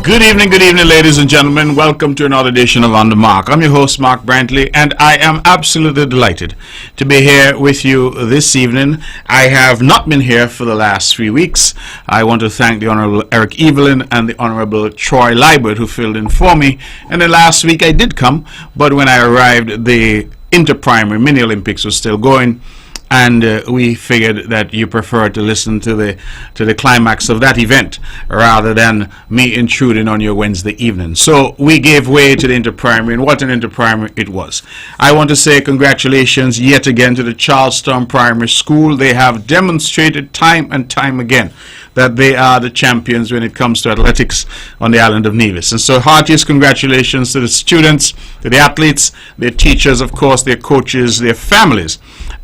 Good evening, ladies and gentlemen. Welcome to another edition of On the Mark. I'm your host, Mark Brantley, and I am absolutely delighted to be here with you this evening. I have not been here for the last 3 weeks. I want to thank the Honorable Eric Evelyn and the Honorable Troy Liebert who filled in for me. And the last week I did come, but when I arrived, the inter-primary mini Olympics was still going. And we figured that you prefer to listen to the climax of that event rather than me intruding on your Wednesday evening. So we gave way to the inter-primary, and what an inter-primary it was. I want to say congratulations yet again to the Charlestown Primary School. They have demonstrated time and time again that they are the champions when it comes to athletics on the island of Nevis. And so heartiest congratulations to the students, to the athletes, their teachers, of course, their coaches, their families,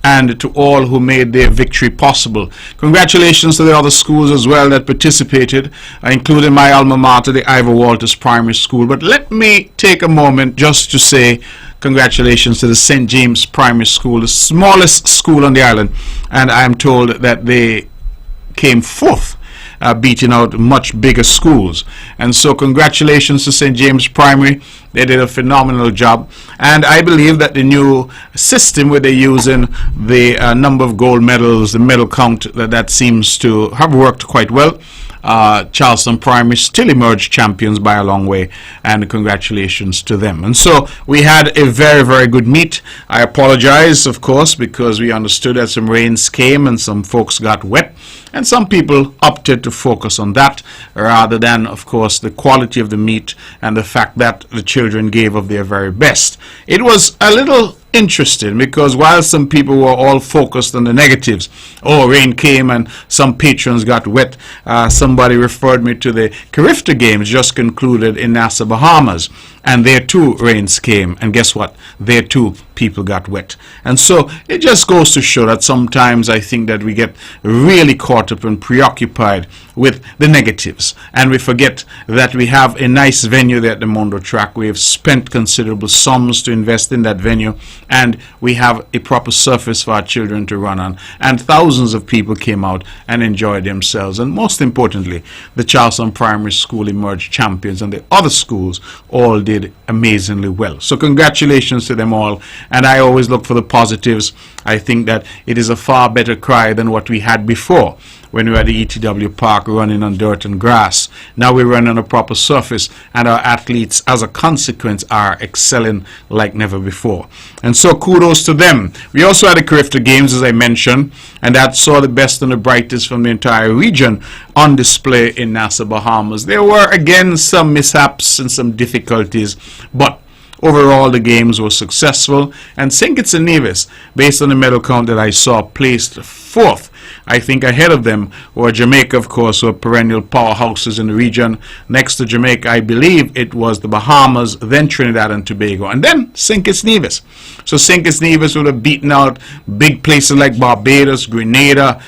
and to all who made their victory possible. Congratulations to the other schools as well that participated, including my alma mater, the Ivor Walters Primary School. But let me take a moment just to say congratulations to the St. James Primary School, the smallest school on the island, and I am told that they came fourth, beating out much bigger schools. And so congratulations to St. James Primary. They did a phenomenal job, and I believe that the new system where they're using the number of gold medals, the medal count, that seems to have worked quite well. Charleston Primary still emerged champions by a long way, and congratulations to them. And so we had a very, very good meet. I apologize, of course, because we understood that some rains came and some folks got wet, and some people opted to focus on that rather than, of course, the quality of the meet and the fact that the children gave of their very best. It was a little interesting because while some people were all focused on the negatives, oh, rain came and some patrons got wet, somebody referred me to the Carifta Games just concluded in Nassau, Bahamas, and there too rains came, and guess what, there too people got wet. And so it just goes to show that sometimes I think that we get really caught up and preoccupied with the negatives, and we forget that we have a nice venue there at the Mondo Track. We have spent considerable sums to invest in that venue, and we have a proper surface for our children to run on, and thousands of people came out and enjoyed themselves. And most importantly, the Charleston Primary School emerged champions, and the other schools all did amazingly well. So congratulations to them all, and I always look for the positives. I think that it is a far better cry than what we had before when we were at the ETW Park running on dirt and grass. Now we run on a proper surface, and our athletes as a consequence are excelling like never before. And so kudos to them. We also had the Carifta Games, as I mentioned, and that saw the best and the brightest from the entire region on display in Nassau, Bahamas. There were again some mishaps and some difficulties, but overall, the games were successful, and St. Kitts and Nevis, based on the medal count that I saw, placed fourth. I think ahead of them were Jamaica, of course, who are perennial powerhouses in the region. Next to Jamaica, I believe it was the Bahamas, then Trinidad and Tobago, and then St. Kitts Nevis. So St. Kitts Nevis would have beaten out big places like Barbados, Grenada,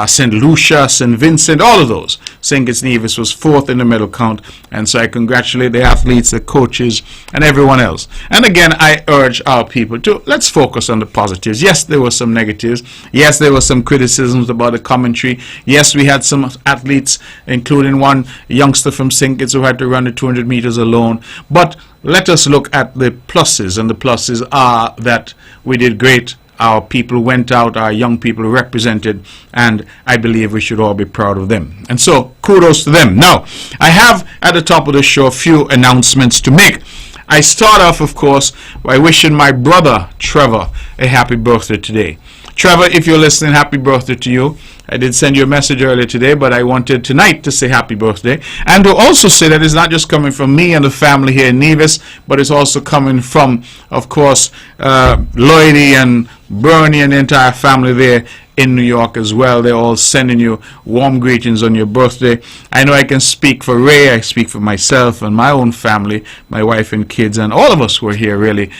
St. Lucia, St. Vincent, all of those. St. Kitts Nevis was fourth in the medal count, and so I congratulate the athletes, the coaches, and everyone else. And again, I urge our people to let's focus on the positives. Yes, there were some negatives. Yes, there were some criticisms about the commentary. Yes, we had some athletes, including one youngster from St. Kitts who had to run the 200 meters alone. But let us look at the pluses, and the pluses are that we did great. Our people went out, our young people represented, and I believe we should all be proud of them. And so kudos to them. Now, I have at the top of the show a few announcements to make. I start off, of course, by wishing my brother Trevor a happy birthday today. Trevor, if you're listening, happy birthday to you. I did send you a message earlier today, but I wanted tonight to say happy birthday, and to also say that it's not just coming from me and the family here in Nevis, but it's also coming from, of course, Lloydie and Bernie and the entire family there in New York as well. They're all sending you warm greetings on your birthday. I know I can speak for Ray, I speak for myself and my own family, my wife and kids, and all of us who are here really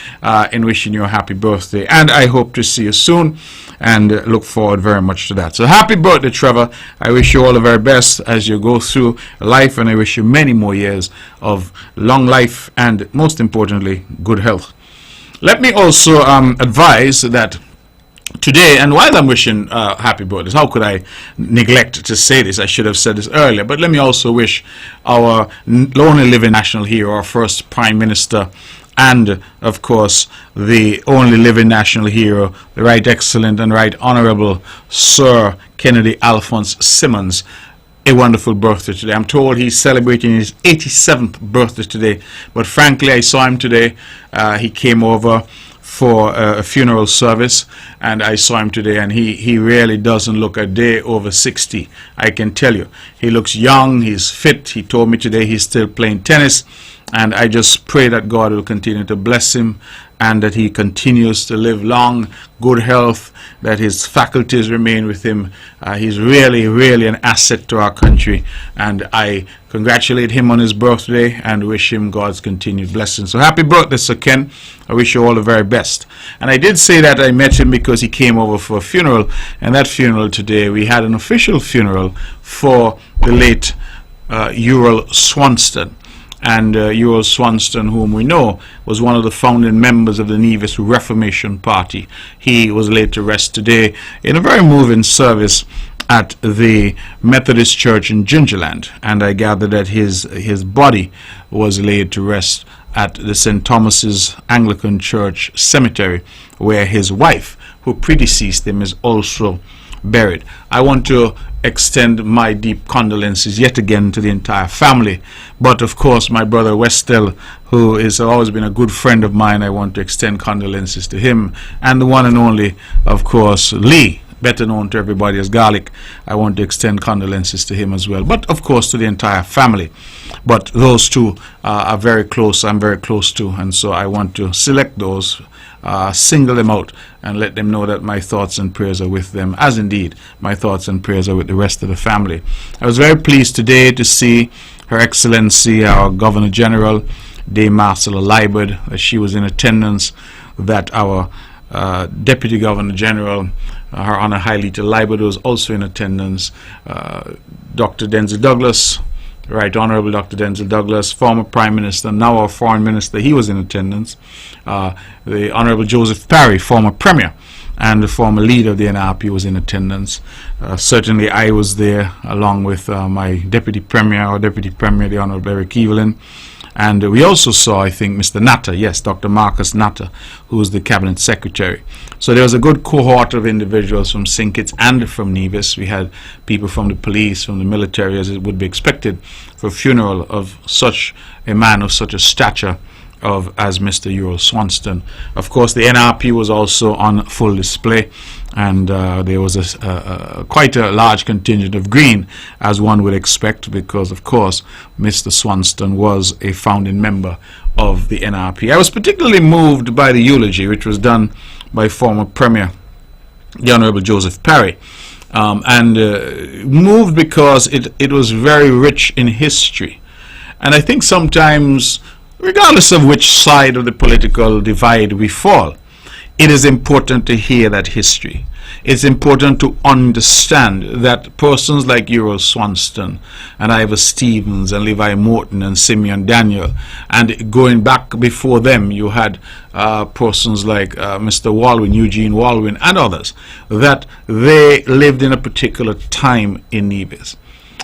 in wishing you a happy birthday. And I hope to see you soon, and look forward very much to that. So happy birthday, Trevor. I wish you all the very best as you go through life, and I wish you many more years of long life and, most importantly, good health. Let me also advise that today, and while I'm wishing happy birthdays, how could I neglect to say this? I should have said this earlier, but let me also wish our only living national hero, our first Prime Minister, and of course the only living national hero, the Right Excellent and Right Honorable Sir Kennedy Alphonse Simmons, a wonderful birthday today. I'm told he's celebrating his 87th birthday today, but frankly, I saw him today. He came over for a funeral service, and I saw him today, and he really doesn't look a day over 60. I can tell you, he looks young, he's fit. He told me today he's still playing tennis, and I just pray that God will continue to bless him, and that he continues to live long, good health, that his faculties remain with him. He's really an asset to our country, and I congratulate him on his birthday and wish him God's continued blessing. So happy birthday, Sir Ken. I wish you all the very best. And I did say that I met him because he came over for a funeral, and that funeral today, we had an official funeral for the late Ural Swanston. And Ural Swanston, whom we know, was one of the founding members of the Nevis Reformation Party. He was laid to rest today in a very moving service at the Methodist Church in Gingerland, and I gather that his body was laid to rest at the St. Thomas's Anglican Church Cemetery, where his wife, who predeceased him, is also buried. I want to extend my deep condolences yet again to the entire family, but of course my brother Westel, who has always been a good friend of mine, I want to extend condolences to him, and the one and only, of course, Lee, better known to everybody as Garlic. I want to extend condolences to him as well, but of course to the entire family. But those two are very close, I'm very close to, and so I want to select those, single them out, and let them know that my thoughts and prayers are with them, as indeed my thoughts and prayers are with the rest of the family. I was very pleased today to see Her Excellency, our Governor General, Dame Marcella Liebert, that she was in attendance, that our Deputy Governor General, Her Honor Hailita Liebert, was also in attendance, Dr. Denzil Douglas, Right Honorable Dr. Denzil Douglas, former Prime Minister, now our Foreign Minister, he was in attendance. The Honorable Joseph Parry, former Premier, and the former leader of the NRP, was in attendance. Certainly I was there along with my Deputy Premier, the Honorable Eric Evelyn. And we also saw, I think, Mr. Natter, yes, Dr. Marcus Natter, who was the Cabinet Secretary. So there was a good cohort of individuals from St. Kitts and from Nevis. We had people from the police, from the military, as it would be expected for a funeral of such a man of such a stature as Mr. Ural Swanston. Of course, the NRP was also on full display, and there was quite a large contingent of green, as one would expect, because of course Mr. Swanston was a founding member of the NRP. I was particularly moved by the eulogy which was done by former Premier, the Honorable Joseph Parry, and moved because it was very rich in history. And I think sometimes, regardless of which side of the political divide we fall, it is important to hear that history. It's important to understand that persons like Ural Swanston and Ivor Stevens and Levi Morton and Simeon Daniel, and going back before them you had persons like Mr. Walwyn, Eugene Walwyn, and others, that they lived in a particular time in Nevis.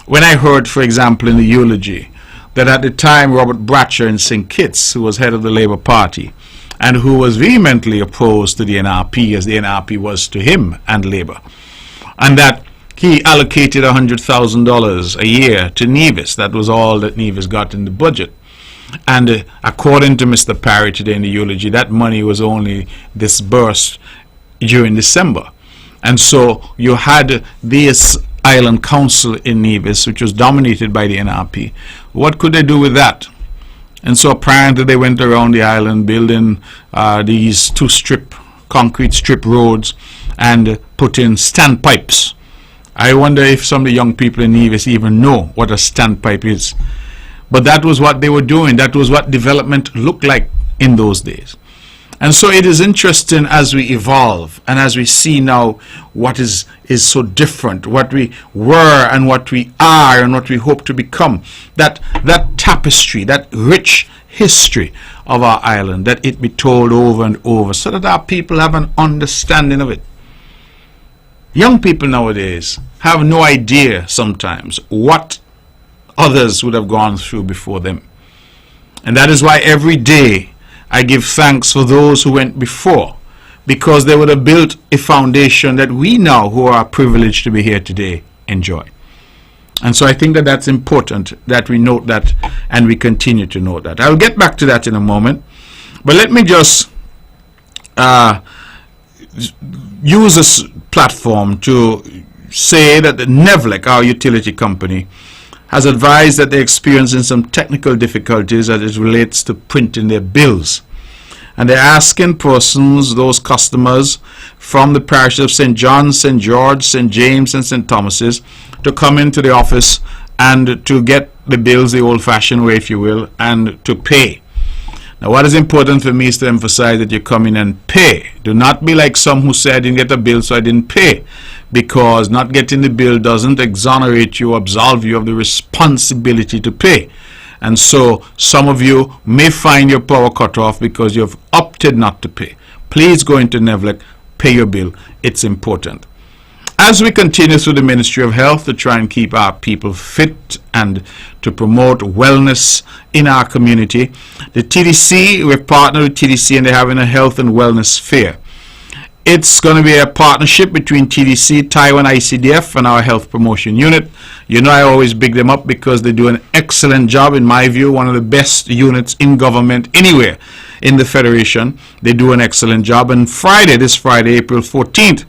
When I heard, for example, in the eulogy, that at the time Robert Bratcher in St. Kitts, who was head of the Labour Party, and who was vehemently opposed to the NRP, as the NRP was to him and Labour, and that he allocated $100,000 a year to Nevis. That was all that Nevis got in the budget. And according to Mr. Parry today in the eulogy, that money was only disbursed during December. And so you had this Island Council in Nevis, which was dominated by the NRP. What could they do with that? And so apparently they went around the island building these concrete strip roads and put in standpipes. I wonder if some of the young people in Nevis even know what a standpipe is. But that was what they were doing. That was what development looked like in those days. And so it is interesting as we evolve and as we see now what is so different, what we were and what we are and what we hope to become, that tapestry, that rich history of our island, that it be told over and over so that our people have an understanding of it. Young people nowadays have no idea sometimes what others would have gone through before them. And that is why every day I give thanks for those who went before, because they would have built a foundation that we now, who are privileged to be here today, enjoy. And so I think that that's important that we note that and we continue to note that. I'll get back to that in a moment. But let me just use this platform to say that the Nevlec, our utility company, has advised that they're experiencing some technical difficulties as it relates to printing their bills. And they're asking persons, those customers from the parishes of St. John, St. George, St. James, and St. Thomas's to come into the office and to get the bills the old-fashioned way, if you will, and to pay. Now, what is important for me is to emphasize that you come in and pay. Do not be like some who say, I didn't get a bill, so I didn't pay. Because not getting the bill doesn't exonerate you, absolve you of the responsibility to pay. And so some of you may find your power cut off because you've opted not to pay. Please go into Nevlec, pay your bill. It's important. As we continue through the Ministry of Health to try and keep our people fit and to promote wellness in our community, the TDC, we've partnered with TDC and they're having a health and wellness fair. It's going to be a partnership between TDC, Taiwan ICDF, and our health promotion unit. You know I always big them up because they do an excellent job, in my view, one of the best units in government anywhere in the Federation. They do an excellent job. And Friday, this Friday, April 14th,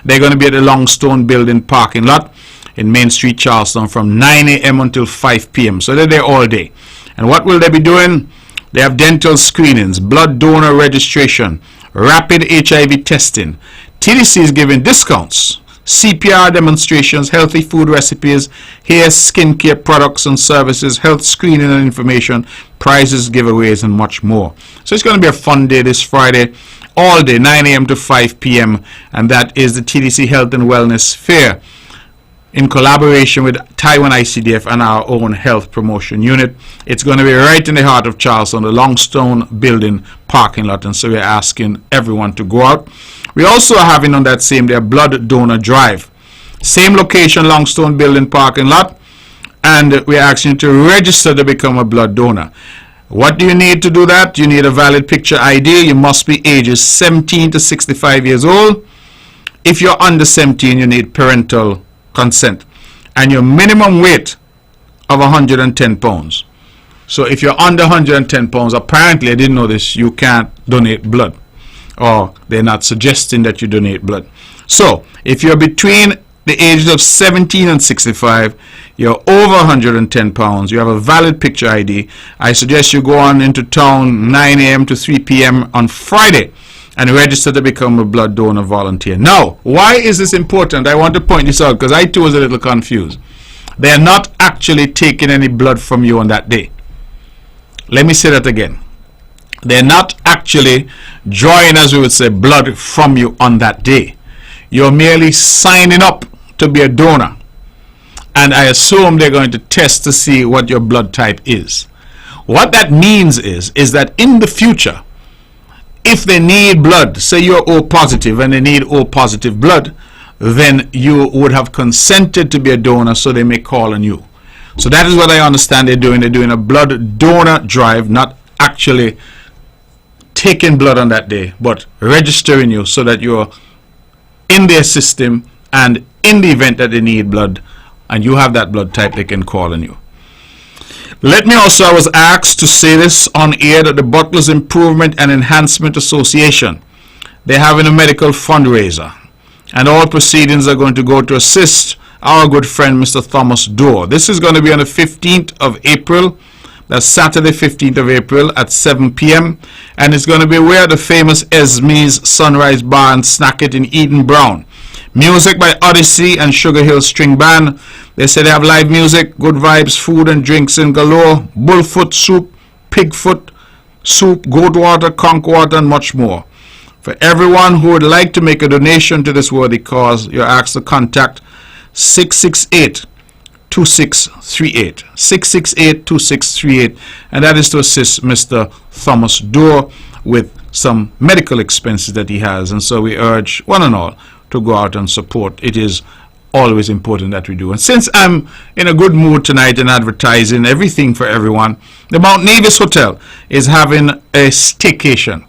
they're going to be at the Longstone Building parking lot in Main Street, Charleston, from 9 a.m. until 5 p.m. So they're there all day. And what will they be doing? They have dental screenings, blood donor registration, rapid HIV testing. TDC is giving discounts, CPR demonstrations, healthy food recipes, hair, skincare products and services, health screening and information, prizes, giveaways, and much more. So it's going to be a fun day this Friday, all day, 9 a.m. to 5 p.m. And that is the TDC Health and Wellness Fair in collaboration with Taiwan ICDF and our own health promotion unit. It's going to be right in the heart of Charleston, the Longstone Building parking lot, and so we're asking everyone to go out. We also are having on that same day a blood donor drive. Same location, Longstone Building parking lot, and we're asking you to register to become a blood donor. What do you need to do that? You need a valid picture ID. You must be ages 17 to 65 years old. If you're under 17, you need parental consent, and your minimum weight of 110 pounds. So if you're under 110 pounds, apparently, I didn't know this, you can't donate blood, or they're not suggesting that you donate blood. So if you're between the ages of 17 and 65, you're over 110 pounds, you have a valid picture ID, I suggest you go on into town 9 a.m. to 3 p.m. on Friday and register to become a blood donor volunteer. Now, why is this important? I want to point this out because I too was a little confused. They are not actually taking any blood from you on that day. Let me say that again. They're not actually drawing, as we would say, blood from you on that day. You're merely signing up to be a donor. And I assume they're going to test to see what your blood type is. What that means is that in the future, if they need blood, say you're O positive and they need O positive blood, then you would have consented to be a donor, so they may call on you. So that is what I understand they're doing. They're doing a blood donor drive, not actually taking blood on that day, but registering you so that you're in their system, and in the event that they need blood and you have that blood type, they can call on you. Let me also, I was asked to say this on air, that the Butlers Improvement and Enhancement Association, they're having a medical fundraiser, and all proceedings are going to go to assist our good friend Mr. Thomas Dorr. This is going to be on the 15th of April. That's Saturday 15th of April at 7 p.m. and it's going to be where the famous Esme's Sunrise Bar and Snack It in Eden Brown. Music by Odyssey and Sugar Hill String Band. They say they have live music, good vibes, food and drinks in galore, bullfoot soup, pigfoot soup, goat water, conch water, and much more. For everyone who would like to make a donation to this worthy cause, you're asked to contact 668-2638. 668-2638, and that is to assist Mr. Thomas Dorr with some medical expenses that he has. And so we urge one and all to go out and support. It is always important that we do. And since I'm in a good mood tonight and advertising everything for everyone, the Mount Nevis Hotel is having a staycation.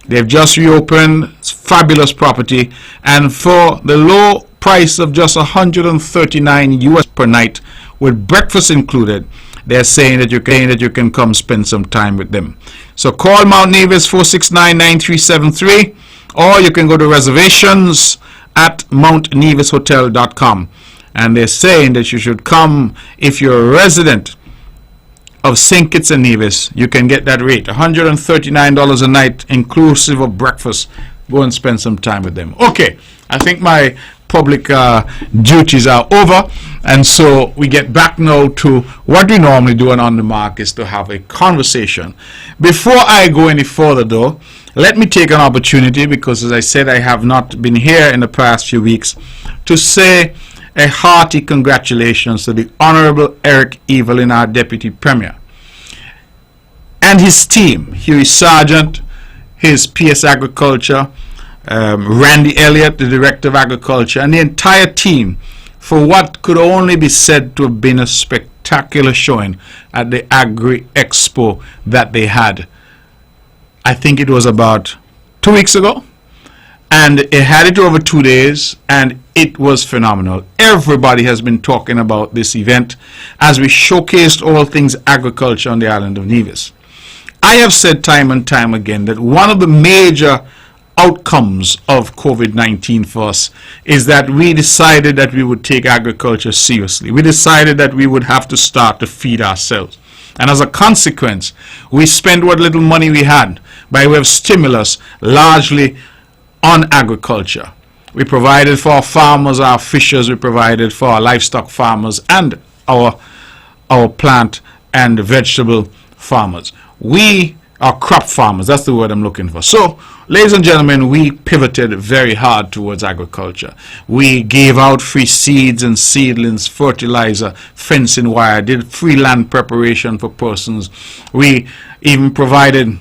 They've just reopened. It's fabulous property, and for the low price of just $139 per night with breakfast included, they're saying that you can come spend some time with them. So call Mount Nevis 469-9373, or you can go to reservations at mountnevishotel.com, and they're saying that you should come if you're a resident of St. Kitts and Nevis. You can get that rate, $139 a night inclusive of breakfast. Go and spend some time with them. Okay, I think my public duties are over, and so we get back now to what we normally do on the Mark, is to have a conversation. Before I go any further though, let me take an opportunity, because as I said, I have not been here in the past few weeks, to say a hearty congratulations to the Honorable Eric Evelyn, our Deputy Premier, and his team, Huey Sargent, his PS Agriculture, Randy Elliott, the Director of Agriculture, and the entire team for what could only be said to have been a spectacular showing at the Agri Expo that they had. I think it was about 2 weeks ago, and it had it over 2 days, and it was phenomenal. Everybody has been talking about this event as we showcased all things agriculture on the island of Nevis. I have said time and time again that one of the major outcomes of COVID-19 for us is that we decided that we would take agriculture seriously. We decided that we would have to start to feed ourselves. And as a consequence, we spent what little money we had by way of stimulus largely on agriculture. We provided for our farmers, our fishers, we provided for our livestock farmers and our plant and vegetable farmers. We are crop farmers, that's the word I'm looking for. So, ladies and gentlemen, we pivoted very hard towards agriculture. We gave out free seeds and seedlings, fertilizer, fencing wire, did free land preparation for persons. We even provided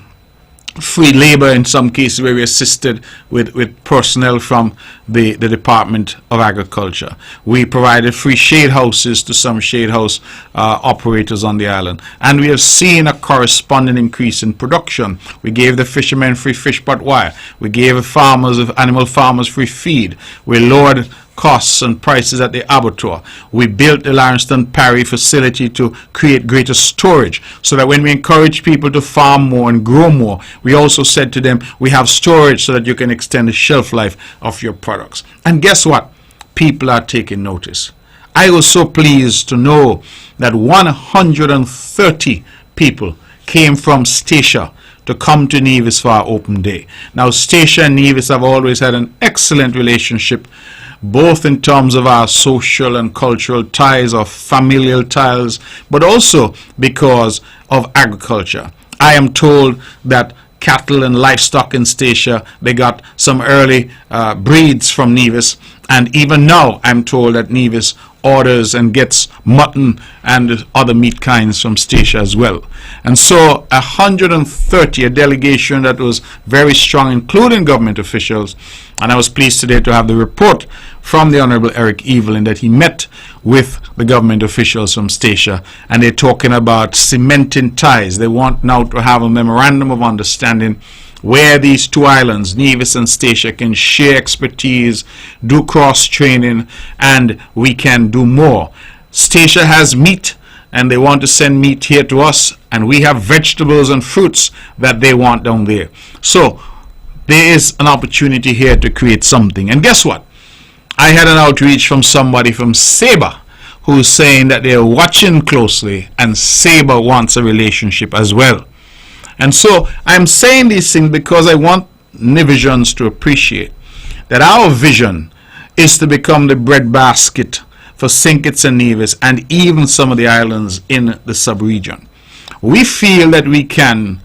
free labor in some cases where we assisted with personnel from the Department of Agriculture. We provided free shade houses to some shade house operators on the island, and we have seen a corresponding increase in production. We gave the fishermen free fish pot wire. We gave animal farmers free feed. We lowered costs and prices at the abattoir. We built the Lawrencetown Parry facility to create greater storage, so that when we encourage people to farm more and grow more, we also said to them, we have storage so that you can extend the shelf life of your products. And guess what? People are taking notice. I was so pleased to know that 130 people came from Statia to come to Nevis for our open day. Now, Statia and Nevis have always had an excellent relationship, both in terms of our social and cultural ties or familial ties, but also because of agriculture. I am told that cattle and livestock in Statia, they got some early breeds from Nevis, and even now I'm told that Nevis orders and gets mutton and other meat kinds from Statia as well. And so 130, a delegation that was very strong, including government officials, and I was pleased today to have the report from the Honorable Eric Evelyn that he met with the government officials from Statia, and they're talking about cementing ties. They want now to have a memorandum of understanding where these two islands, Nevis and Statia, can share expertise, do cross-training, and we can do more. Statia has meat, and they want to send meat here to us, and we have vegetables and fruits that they want down there. So there is an opportunity here to create something. And guess what? I had an outreach from somebody from Sabre who's saying that they're watching closely, and Sabre wants a relationship as well. And so I'm saying these things because I want Nevisians to appreciate that our vision is to become the breadbasket for St. Kitts and Nevis and even some of the islands in the sub-region. We feel that we can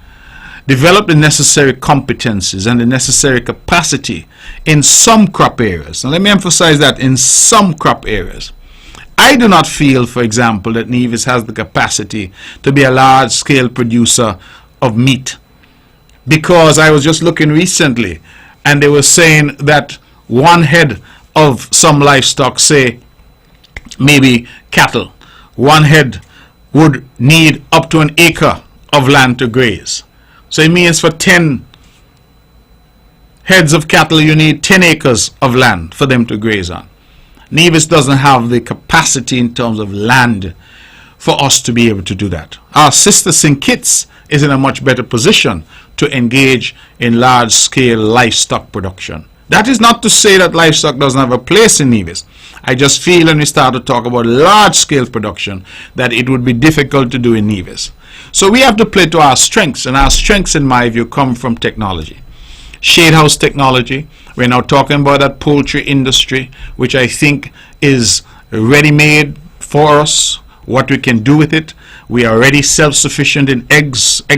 develop the necessary competencies and the necessary capacity in some crop areas. And let me emphasize that, in some crop areas. I do not feel, for example, that Nevis has the capacity to be a large-scale producer of meat, because I was just looking recently and they were saying that one head of some livestock, say maybe cattle, one head would need up to an acre of land to graze. So it means for 10 heads of cattle, you need 10 acres of land for them to graze on. Nevis doesn't have the capacity in terms of land for us to be able to do that. Our sister St. Kitts is in a much better position to engage in large-scale livestock production. That is not to say that livestock doesn't have a place in Nevis. I just feel when we start to talk about large-scale production that it would be difficult to do in Nevis. So we have to play to our strengths, and our strengths, in my view, come from technology. Shade house technology. We're now talking about that poultry industry, which I think is ready-made for us, what we can do with it. We are already self-sufficient in egg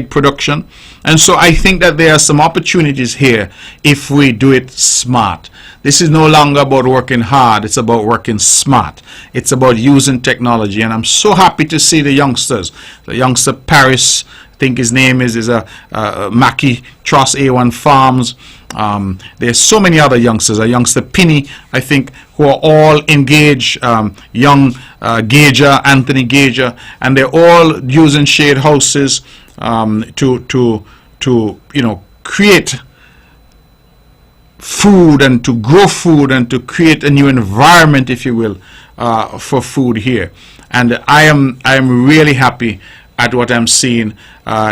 production. And so I think that there are some opportunities here if we do it smart. This is no longer about working hard, it's about working smart. It's about using technology. And I'm so happy to see the youngsters. The youngster Paris, I think his name is Mackie Truss A1 Farms. There's so many other youngsters, a youngster Pinney, I think, who are all engaged, young Gager, Anthony Gager, and they're all using shade houses to create food and to grow food and to create a new environment, if you will, for food here. And I am really happy at what I'm seeing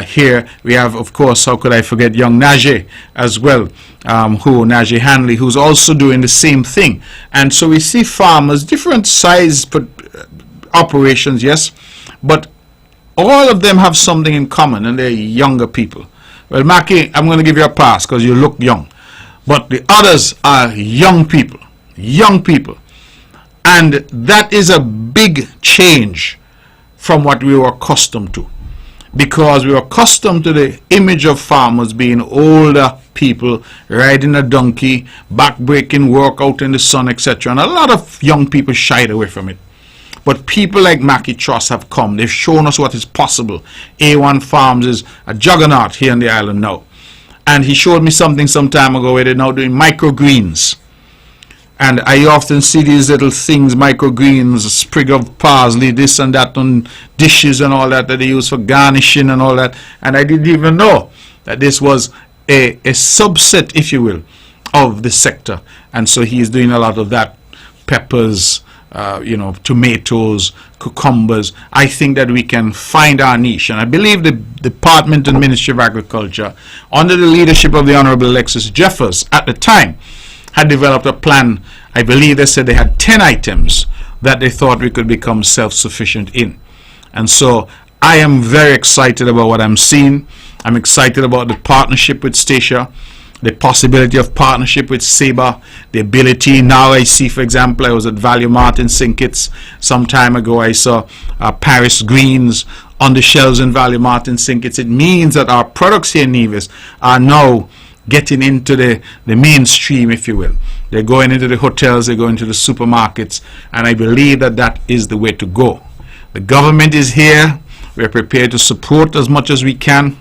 here. We have, of course, how could I forget young Najee as well, Najee Hanley, who's also doing the same thing. And so we see farmers, different size operations, yes, but all of them have something in common, and they're younger people. Well, Mackie, I'm going to give you a pass because you look young. But the others are young people. And that is a big change from what we were accustomed to. Because we were accustomed to the image of farmers being older people, riding a donkey, back-breaking work out in the sun, etc. And a lot of young people shied away from it. But people like Mackie Truss have come. They've shown us what is possible. A1 Farms is a juggernaut here on the island now. And he showed me something some time ago where they're now doing microgreens. And I often see these little things, microgreens, a sprig of parsley, this and that on dishes and all that they use for garnishing and all that. And I didn't even know that this was a subset, if you will, of the sector. And so he's doing a lot of that. Peppers, tomatoes, cucumbers. I think that we can find our niche. And I believe the Department and Ministry of Agriculture, under the leadership of the Honorable Alexis Jeffers at the time, had developed a plan. I believe they said they had 10 items that they thought we could become self-sufficient in. And so I am very excited about what I'm seeing. I'm excited about the partnership with Stacia, the possibility of partnership with Sabre, the ability. Now I see, for example, I was at Value Mart in St. Kitts some time ago. I saw Paris greens on the shelves in Value Mart in St. Kitts. It means that our products here in Nevis are now getting into the mainstream, if you will. They're going into the hotels, they're going to the supermarkets, and I believe that that is the way to go. The government is here. We're prepared to support as much as we can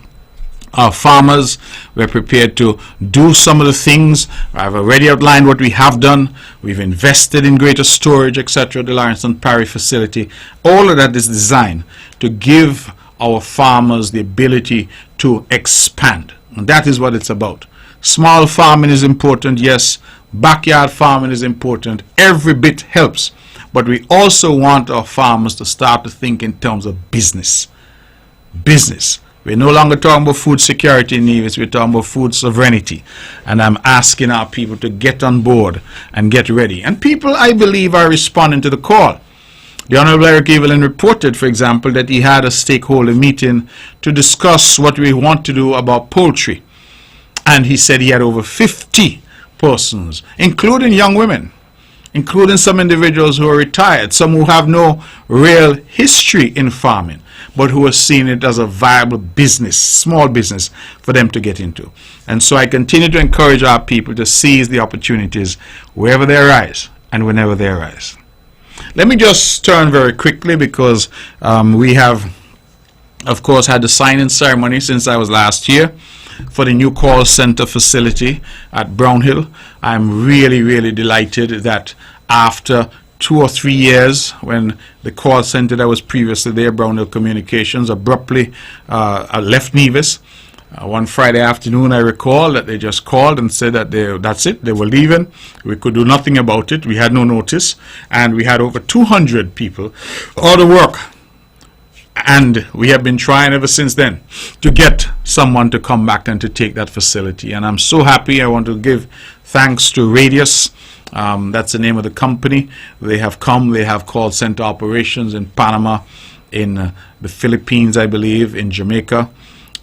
our farmers. We're prepared to do some of the things. I've already outlined what we have done. We've invested in greater storage, etc., the Lawrence and Parry facility. All of that is designed to give our farmers the ability to expand. And that is what it's about. Small farming is important, yes. Backyard farming is important. Every bit helps. But we also want our farmers to start to think in terms of business. Business. We're no longer talking about food security in Nevis. We're talking about food sovereignty. And I'm asking our people to get on board and get ready. And people, I believe, are responding to the call. The Honorable Eric Evelyn reported, for example, that he had a stakeholder meeting to discuss what we want to do about poultry. And he said he had over 50 persons, including young women, including some individuals who are retired, some who have no real history in farming, but who are seeing it as a viable business, small business for them to get into. And so I continue to encourage our people to seize the opportunities wherever they arise and whenever they arise. Let me just turn very quickly because we have, of course, had the signing ceremony since I was last here. for the new call center facility at Brownhill. I'm really, really delighted that after 2 or 3 years, when the call center that was previously there, Brownhill Communications, abruptly left Nevis. One Friday afternoon, I recall that they just called and said that that's it, they were leaving. We could do nothing about it. We had no notice, and we had over 200 people out of work. And we have been trying ever since then to get someone to come back and to take that facility. And I'm so happy. I want to give thanks to Radius. That's the name of the company. They have come. They have call center operations in Panama, in the Philippines, I believe, in Jamaica.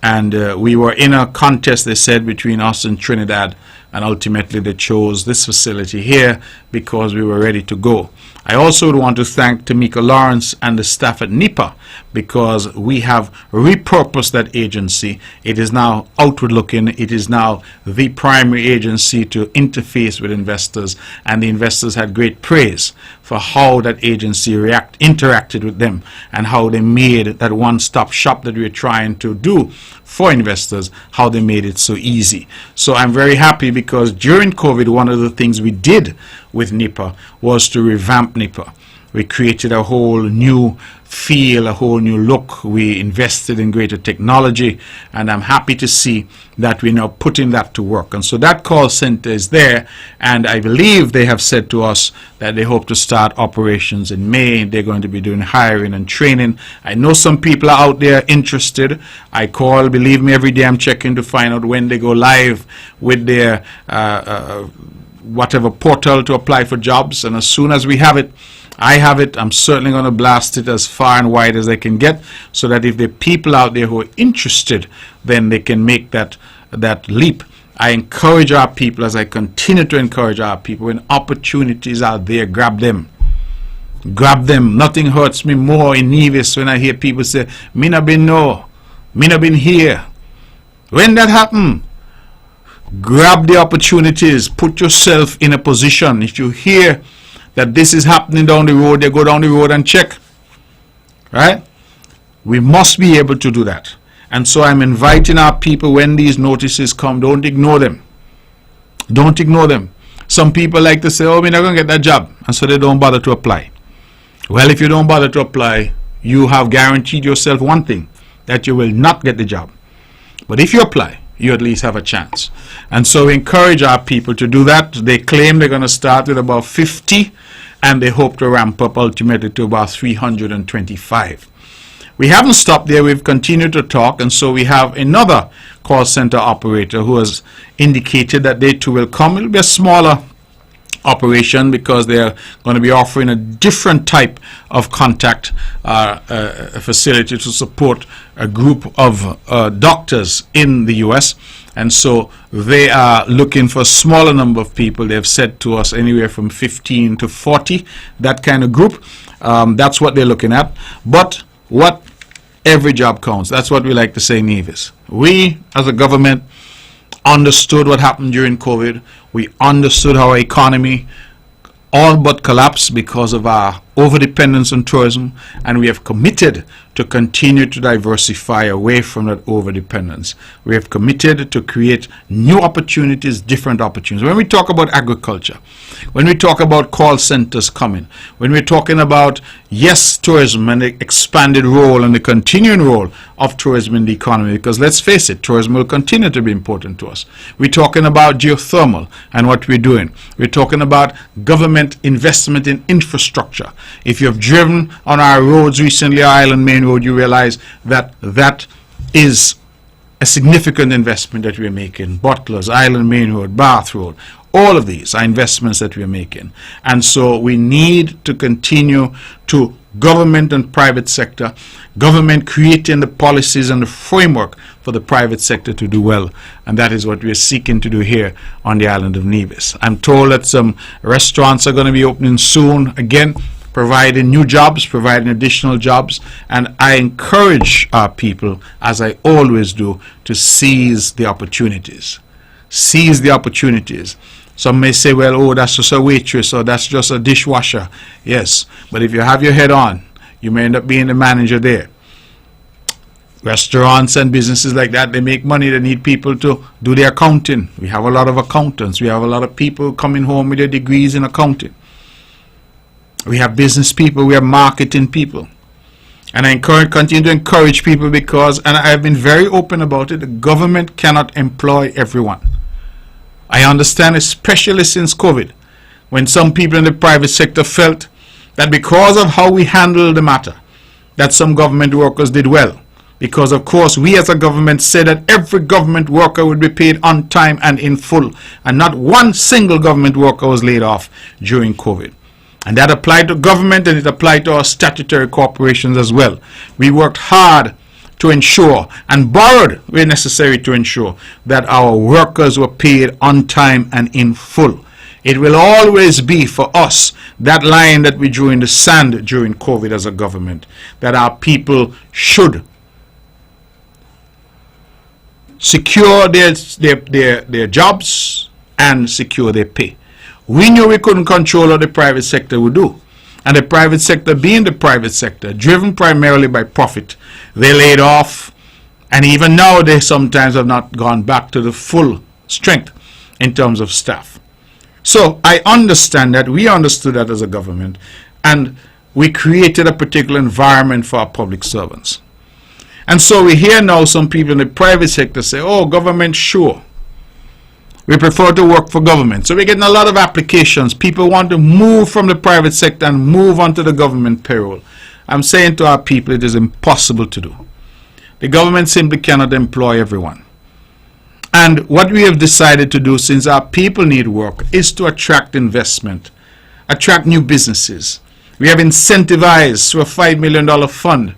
And we were in a contest, they said, between us and Trinidad. And ultimately they chose this facility here because we were ready to go. I also would want to thank Tamika Lawrence and the staff at NEPA, because we have repurposed that agency. It is now outward looking. It is now the primary agency to interface with investors, and the investors had great praise for how that agency interacted with them and how they made that one-stop shop that we're trying to do for investors, how they made it so easy. So I'm very happy, because during COVID, one of the things we did with NEPA was to revamp NEPA. We created a whole new feel, a whole new look. We invested in greater technology, and I'm happy to see that we're now putting that to work. And so that call center is there, and I believe they have said to us that they hope to start operations in May. They're going to be doing hiring and training. I know some people are out there interested. I call, believe me, every day I'm checking to find out when they go live with their whatever portal to apply for jobs, and as soon as we have it, I have it, I'm certainly going to blast it as far and wide as I can get, so that if there are people out there who are interested, then they can make that leap. I encourage our people, as I continue to encourage our people, when opportunities are there, grab them. Grab them. Nothing hurts me more in Nevis when I hear people say, "Me not been no, me not been here." When that happen, grab the opportunities. Put yourself in a position. If you hear that this is happening down the road, they go down the road and check. Right? We must be able to do that. And so I'm inviting our people, when these notices come, don't ignore them. Don't ignore them. Some people like to say, "Oh, we're not going to get that job," and so they don't bother to apply. Well, if you don't bother to apply, you have guaranteed yourself one thing, that you will not get the job. But if you apply, you at least have a chance. And so we encourage our people to do that. They claim they're going to start with about 50, and they hope to ramp up ultimately to about 325. We haven't stopped there. We've continued to talk, and so we have another call center operator who has indicated that they too will come. It'll be a smaller operation, because they're going to be offering a different type of contact facility to support a group of doctors in the US. And so they are looking for a smaller number of people. They've said to us anywhere from 15 to 40, that kind of group. That's what they're looking at. But what every job counts. That's what we like to say in Nevis. We, as a government, understood what happened during COVID. We understood how our economy all but collapsed because of our overdependence on tourism, and we have committed to continue to diversify away from that overdependence. We have committed to create new opportunities, different opportunities. When we talk about agriculture, when we talk about call centers coming, when we're talking about, yes, tourism and the expanded role and the continuing role of tourism in the economy, because let's face it, tourism will continue to be important to us. We're talking about geothermal and what we're doing. We're talking about government investment in infrastructure. If you have driven on our roads recently, our Island Main Road, you realize that that is a significant investment that we're making. Butlers, Island Main Road, Bath Road, all of these are investments that we're making. And so we need to continue to government and private sector, government creating the policies and the framework for the private sector to do well. And that is what we're seeking to do here on the island of Nevis. I'm told that some restaurants are going to be opening soon, again, providing new jobs, providing additional jobs. And I encourage our people, as I always do, to seize the opportunities. Seize the opportunities. Some may say, well, oh, that's just a waitress, or that's just a dishwasher. Yes, but if you have your head on, you may end up being the manager there. Restaurants and businesses like that, they make money. They need people to do their accounting. We have a lot of accountants. We have a lot of people coming home with their degrees in accounting. We have business people. We have marketing people. And I continue to encourage people because, and I've been very open about it, the government cannot employ everyone. I understand, especially since COVID, when some people in the private sector felt that because of how we handled the matter, that some government workers did well. Because, of course, we as a government said that every government worker would be paid on time and in full. And not one single government worker was laid off during COVID. And that applied to government, and it applied to our statutory corporations as well. We worked hard to ensure and borrowed where necessary to ensure that our workers were paid on time and in full. It will always be for us that line that we drew in the sand during COVID as a government, that our people should secure their jobs and secure their pay. We knew we couldn't control what the private sector would do. And the private sector, being the private sector, driven primarily by profit, they laid off, and even now they sometimes have not gone back to the full strength in terms of staff. So I understand that, we understood that as a government, and we created a particular environment for our public servants. And so we hear now some people in the private sector say, oh, government, sure. We prefer to work for government. So we're getting a lot of applications. People want to move from the private sector and move onto the government payroll. I'm saying to our people, it is impossible to do. The government simply cannot employ everyone. And what we have decided to do, since our people need work, is to attract investment, attract new businesses. We have incentivized through a $5 million fund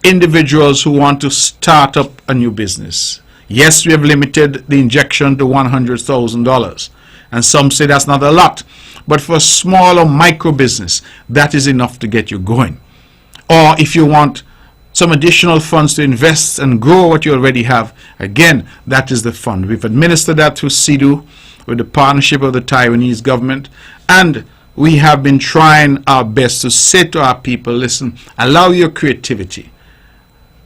individuals who want to start up a new business. Yes, we have limited the injection to $100,000, and some say that's not a lot, but for a small or micro business, that is enough to get you going. Or if you want some additional funds to invest and grow what you already have, again, that is the fund. We've administered that through CEDU with the partnership of the Taiwanese government, and we have been trying our best to say to our people, listen, allow your creativity.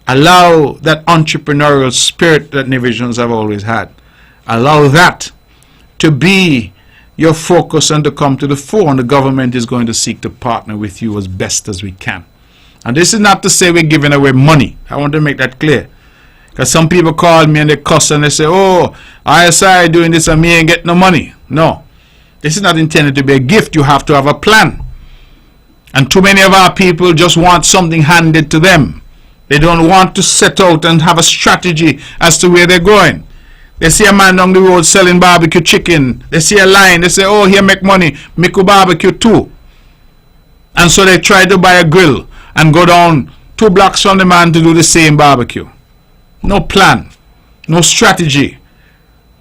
Allow that entrepreneurial spirit that Navisions have always had. Allow that to be your focus and to come to the fore, and the government is going to seek to partner with you as best as we can. And this is not to say we're giving away money. I want to make that clear. Because some people call me and they cuss and they say, oh, ISI doing this and me ain't getting no money. No. This is not intended to be a gift. You have to have a plan. And too many of our people just want something handed to them. They don't want to set out and have a strategy as to where they're going. They see a man down the road selling barbecue chicken. They see a line. They say, oh, here make money. Make a barbecue too. And so they try to buy a grill and go down 2 blocks from the man to do the same barbecue. No plan. No strategy.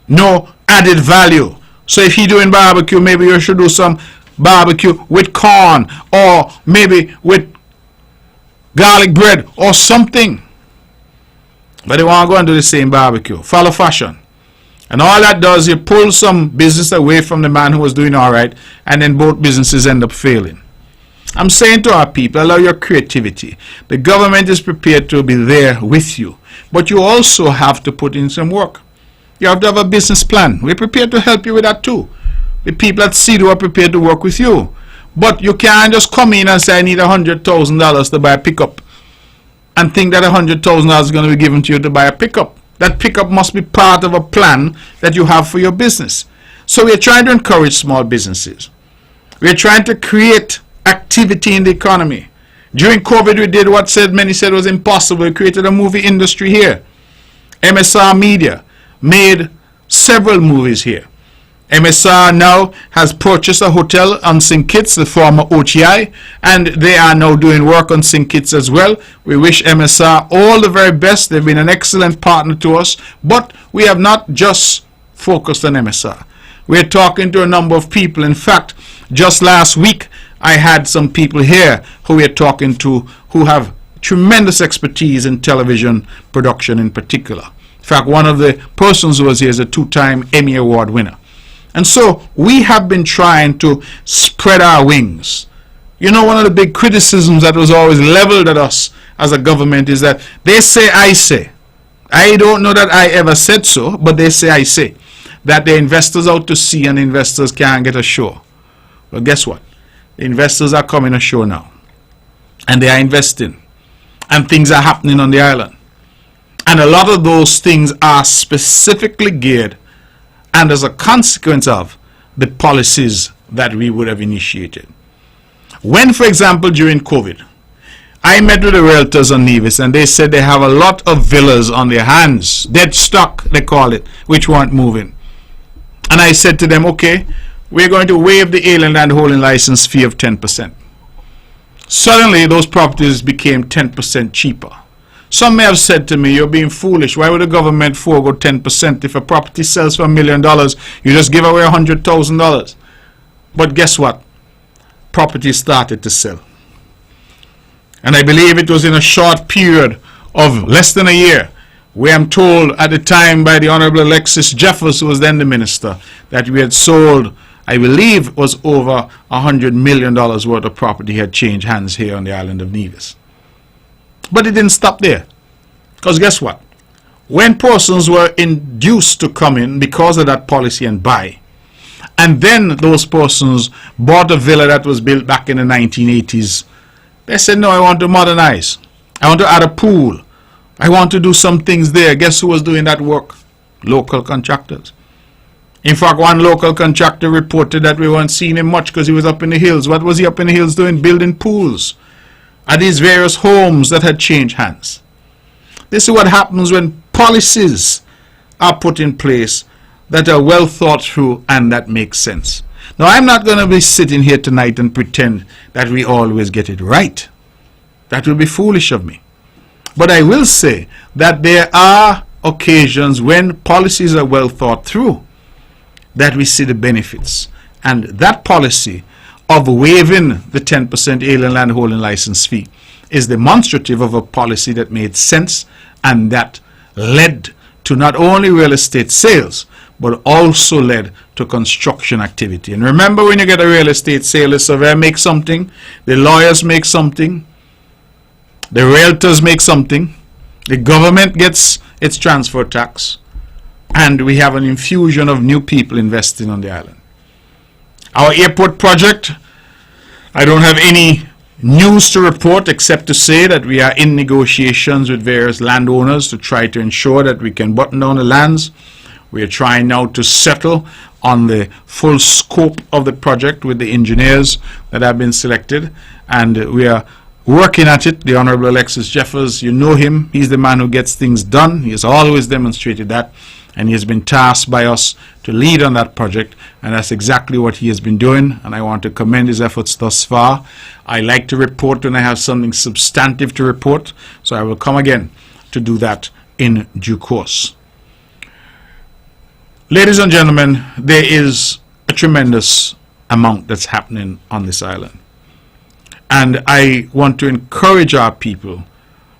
No added value. So if he's doing barbecue, maybe you should do some barbecue with corn, or maybe with garlic bread or something. But they want to go and do the same barbecue. Follow fashion. And all that does, you pull some business away from the man who was doing all right, and then both businesses end up failing. I'm saying to our people, allow your creativity. The government is prepared to be there with you. But you also have to put in some work. You have to have a business plan. We're prepared to help you with that too. The people at CEDU are prepared to work with you. But you can't just come in and say, I need $100,000 to buy a pickup, and think that $100,000 is going to be given to you to buy a pickup. That pickup must be part of a plan that you have for your business. So we're trying to encourage small businesses. We're trying to create activity in the economy. During COVID, we did what many said was impossible. We created a movie industry here. MSR Media made several movies here. MSR now has purchased a hotel on St. Kitts, the former OTI, and they are now doing work on St. Kitts as well. We wish MSR all the very best. They've been an excellent partner to us, but we have not just focused on MSR. We're talking to a number of people. In fact, just last week, I had some people here who we're talking to who have tremendous expertise in television production in particular. In fact, one of the persons who was here is a 2-time Emmy Award winner. And so we have been trying to spread our wings. You know, one of the big criticisms that was always leveled at us as a government is that they say, I say. I don't know that I ever said so, but they say, I say. That the investors out to sea and investors can't get ashore. Well, guess what? The investors are coming ashore now. And they are investing. And things are happening on the island. And a lot of those things are specifically geared and as a consequence of the policies that we would have initiated. When, for example, during COVID, I met with the realtors on Nevis and they said they have a lot of villas on their hands, dead stock they call it, which weren't moving. And I said to them, okay, we're going to waive the alien land holding license fee of 10%. Suddenly those properties became 10% cheaper. Some may have said to me, you're being foolish. Why would the government forego 10%? If a property sells for $1 million, you just give away $100,000. But guess what? Properties started to sell. And I believe it was in a short period of less than a year, where I'm told at the time by the Honorable Alexis Jeffers, who was then the minister, that we had sold, I believe, was over $100 million worth of property had changed hands here on the island of Nevis. But it didn't stop there. Because guess what? When persons were induced to come in because of that policy and buy, and then those persons bought a villa that was built back in the 1980s, they said, no, I want to modernize. I want to add a pool. I want to do some things there. Guess who was doing that work? Local contractors. In fact, one local contractor reported that we weren't seeing him much because he was up in the hills. What was he up in the hills doing? Building pools at these various homes that had changed hands. This is what happens when policies are put in place that are well thought through and that make sense. Now, I'm not going to be sitting here tonight and pretend that we always get it right. That will be foolish of me. But I will say that there are occasions when policies are well thought through that we see the benefits. And that policy of waiving the 10% alien land holding license fee is demonstrative of a policy that made sense and that led to not only real estate sales, but also led to construction activity. And remember, when you get a real estate sale, the surveyor makes something, the lawyers make something, the realtors make something, the government gets its transfer tax, and we have an infusion of new people investing on the island. Our airport project, I don't have any news to report except to say that we are in negotiations with various landowners to try to ensure that we can button down the lands. We are trying now to settle on the full scope of the project with the engineers that have been selected, and we are working at it. The Honorable Alexis Jeffers, you know him. He's the man who gets things done. He has always demonstrated that, and he has been tasked by us to lead on that project, and that's exactly what he has been doing, and I want to commend his efforts thus far. I like to report when I have something substantive to report, so I will come again to do that in due course. Ladies and gentlemen, there is a tremendous amount that's happening on this island. And I want to encourage our people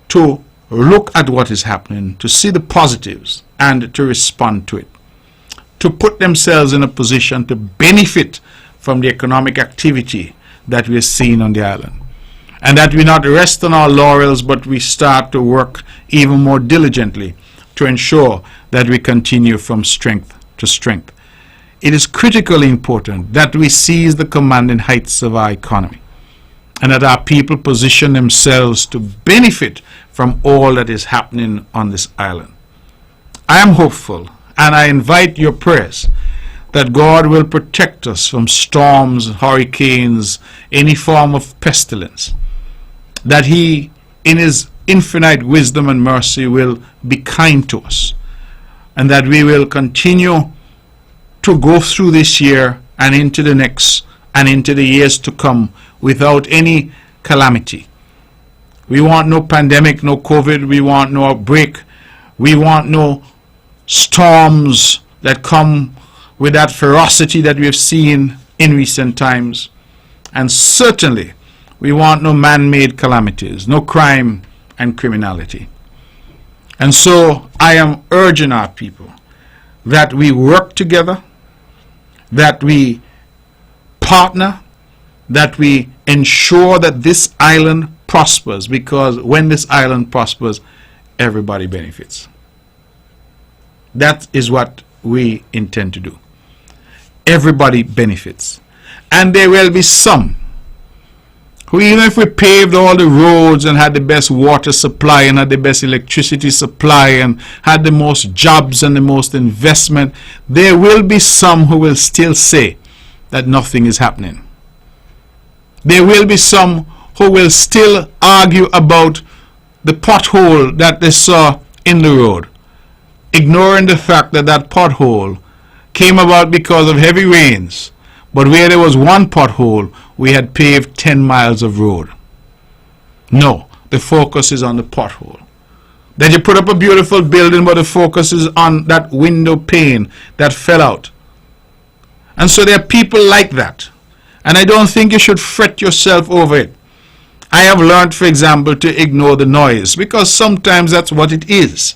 to look at what is happening, to see the positives and to respond to it, to put themselves in a position to benefit from the economic activity that we're seeing on the island. And that we not rest on our laurels, but we start to work even more diligently to ensure that we continue from strength to strength. It is critically important that we seize the commanding heights of our economy and that our people position themselves to benefit from all that is happening on this island. I am hopeful, and I invite your prayers that God will protect us from storms, hurricanes, any form of pestilence, that He, in His infinite wisdom and mercy, will be kind to us, and that we will continue to go through this year and into the next and into the years to come without any calamity. We want no pandemic, no COVID. We want no outbreak. We want no storms that come with that ferocity that we have seen in recent times. And certainly, we want no man-made calamities, no crime and criminality. And so, I am urging our people that we work together, that we partner, that we ensure that this island prospers, because when this island prospers, everybody benefits. That is what we intend to do. Everybody benefits. And there will be some who, even if we paved all the roads and had the best water supply and had the best electricity supply and had the most jobs and the most investment, there will be some who will still say that nothing is happening. There will be some who will still argue about the pothole that they saw in the road, ignoring the fact that that pothole came about because of heavy rains. But where there was one pothole, we had paved 10 miles of road. No, the focus is on the pothole. That you put up a beautiful building, but the focus is on that window pane that fell out. And so there are people like that. And I don't think you should fret yourself over it. I have learned, for example, to ignore the noise, because sometimes that's what it is.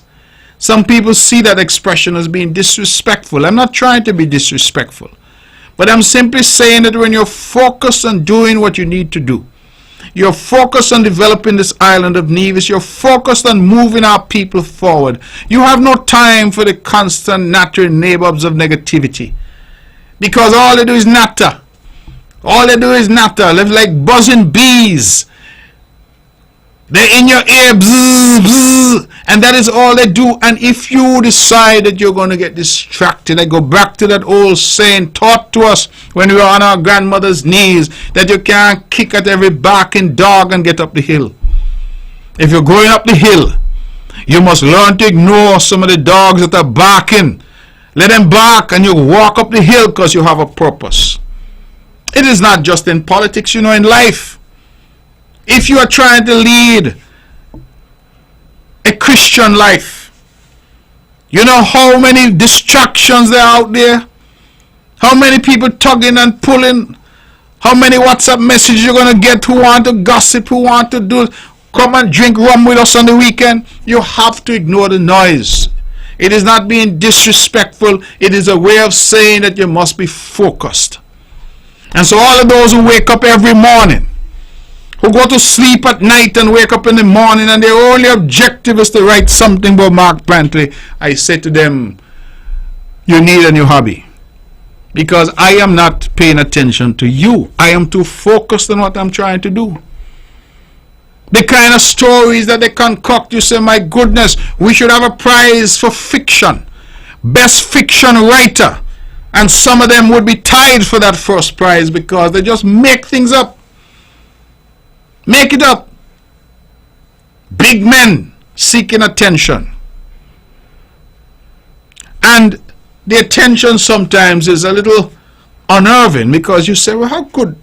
Some people see that expression as being disrespectful. I'm not trying to be disrespectful, but I'm simply saying that when you're focused on doing what you need to do, you're focused on developing this island of Nevis, you're focused on moving our people forward, you have no time for the constant nattering nabobs of negativity, because all they do is natter. All they do is natter. They're like buzzing bees. They're in your ear, bzz, bzz, and that is all they do. And if you decide that you're going to get distracted, I go back to that old saying taught to us when we were on our grandmother's knees, that you can't kick at every barking dog and get up the hill. If you're going up the hill, you must learn to ignore some of the dogs that are barking. Let them bark and you walk up the hill, because you have a purpose. It is not just in politics, in life. If you are trying to lead a Christian life, you know how many distractions there are out there? How many people tugging and pulling? How many WhatsApp messages you're going to get who want to gossip, who want to come and drink rum with us on the weekend? You have to ignore the noise. It is not being disrespectful. It is a way of saying that you must be focused. And so all of those who wake up every morning, who go to sleep at night and wake up in the morning, and their only objective is to write something about Mark Brantley, I say to them, you need a new hobby. Because I am not paying attention to you. I am too focused on what I'm trying to do. The kind of stories that they concoct, you say, my goodness, we should have a prize for fiction. Best fiction writer. And some of them would be tied for that first prize, because they just make things up. Make it up. Big men seeking attention. And the attention sometimes is a little unnerving, because you say, well, how could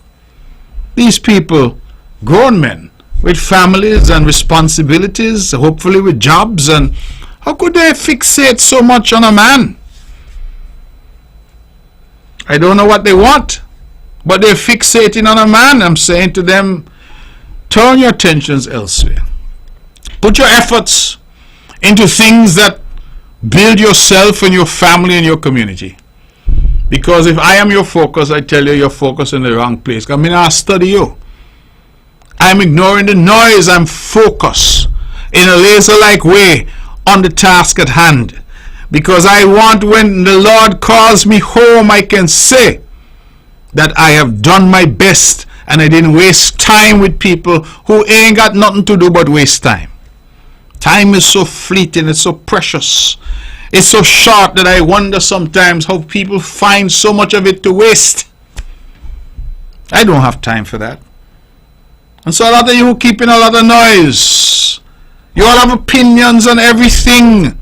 these people, grown men with families and responsibilities, hopefully with jobs, and how could they fixate so much on a man? I don't know what they want, but they're fixating on a man. I'm saying to them, turn your attentions elsewhere. Put your efforts into things that build yourself and your family and your community. Because if I am your focus, I tell you, you're focused in the wrong place. I mean, I study you. I'm ignoring the noise. I'm focused in a laser-like way on the task at hand. Because I want, when the Lord calls me home, I can say that I have done my best and I didn't waste time with people who ain't got nothing to do but waste time. Time is so fleeting, it's so precious. It's so short that I wonder sometimes how people find so much of it to waste. I don't have time for that. And so a lot of you keep in a lot of noise. You all have opinions on everything.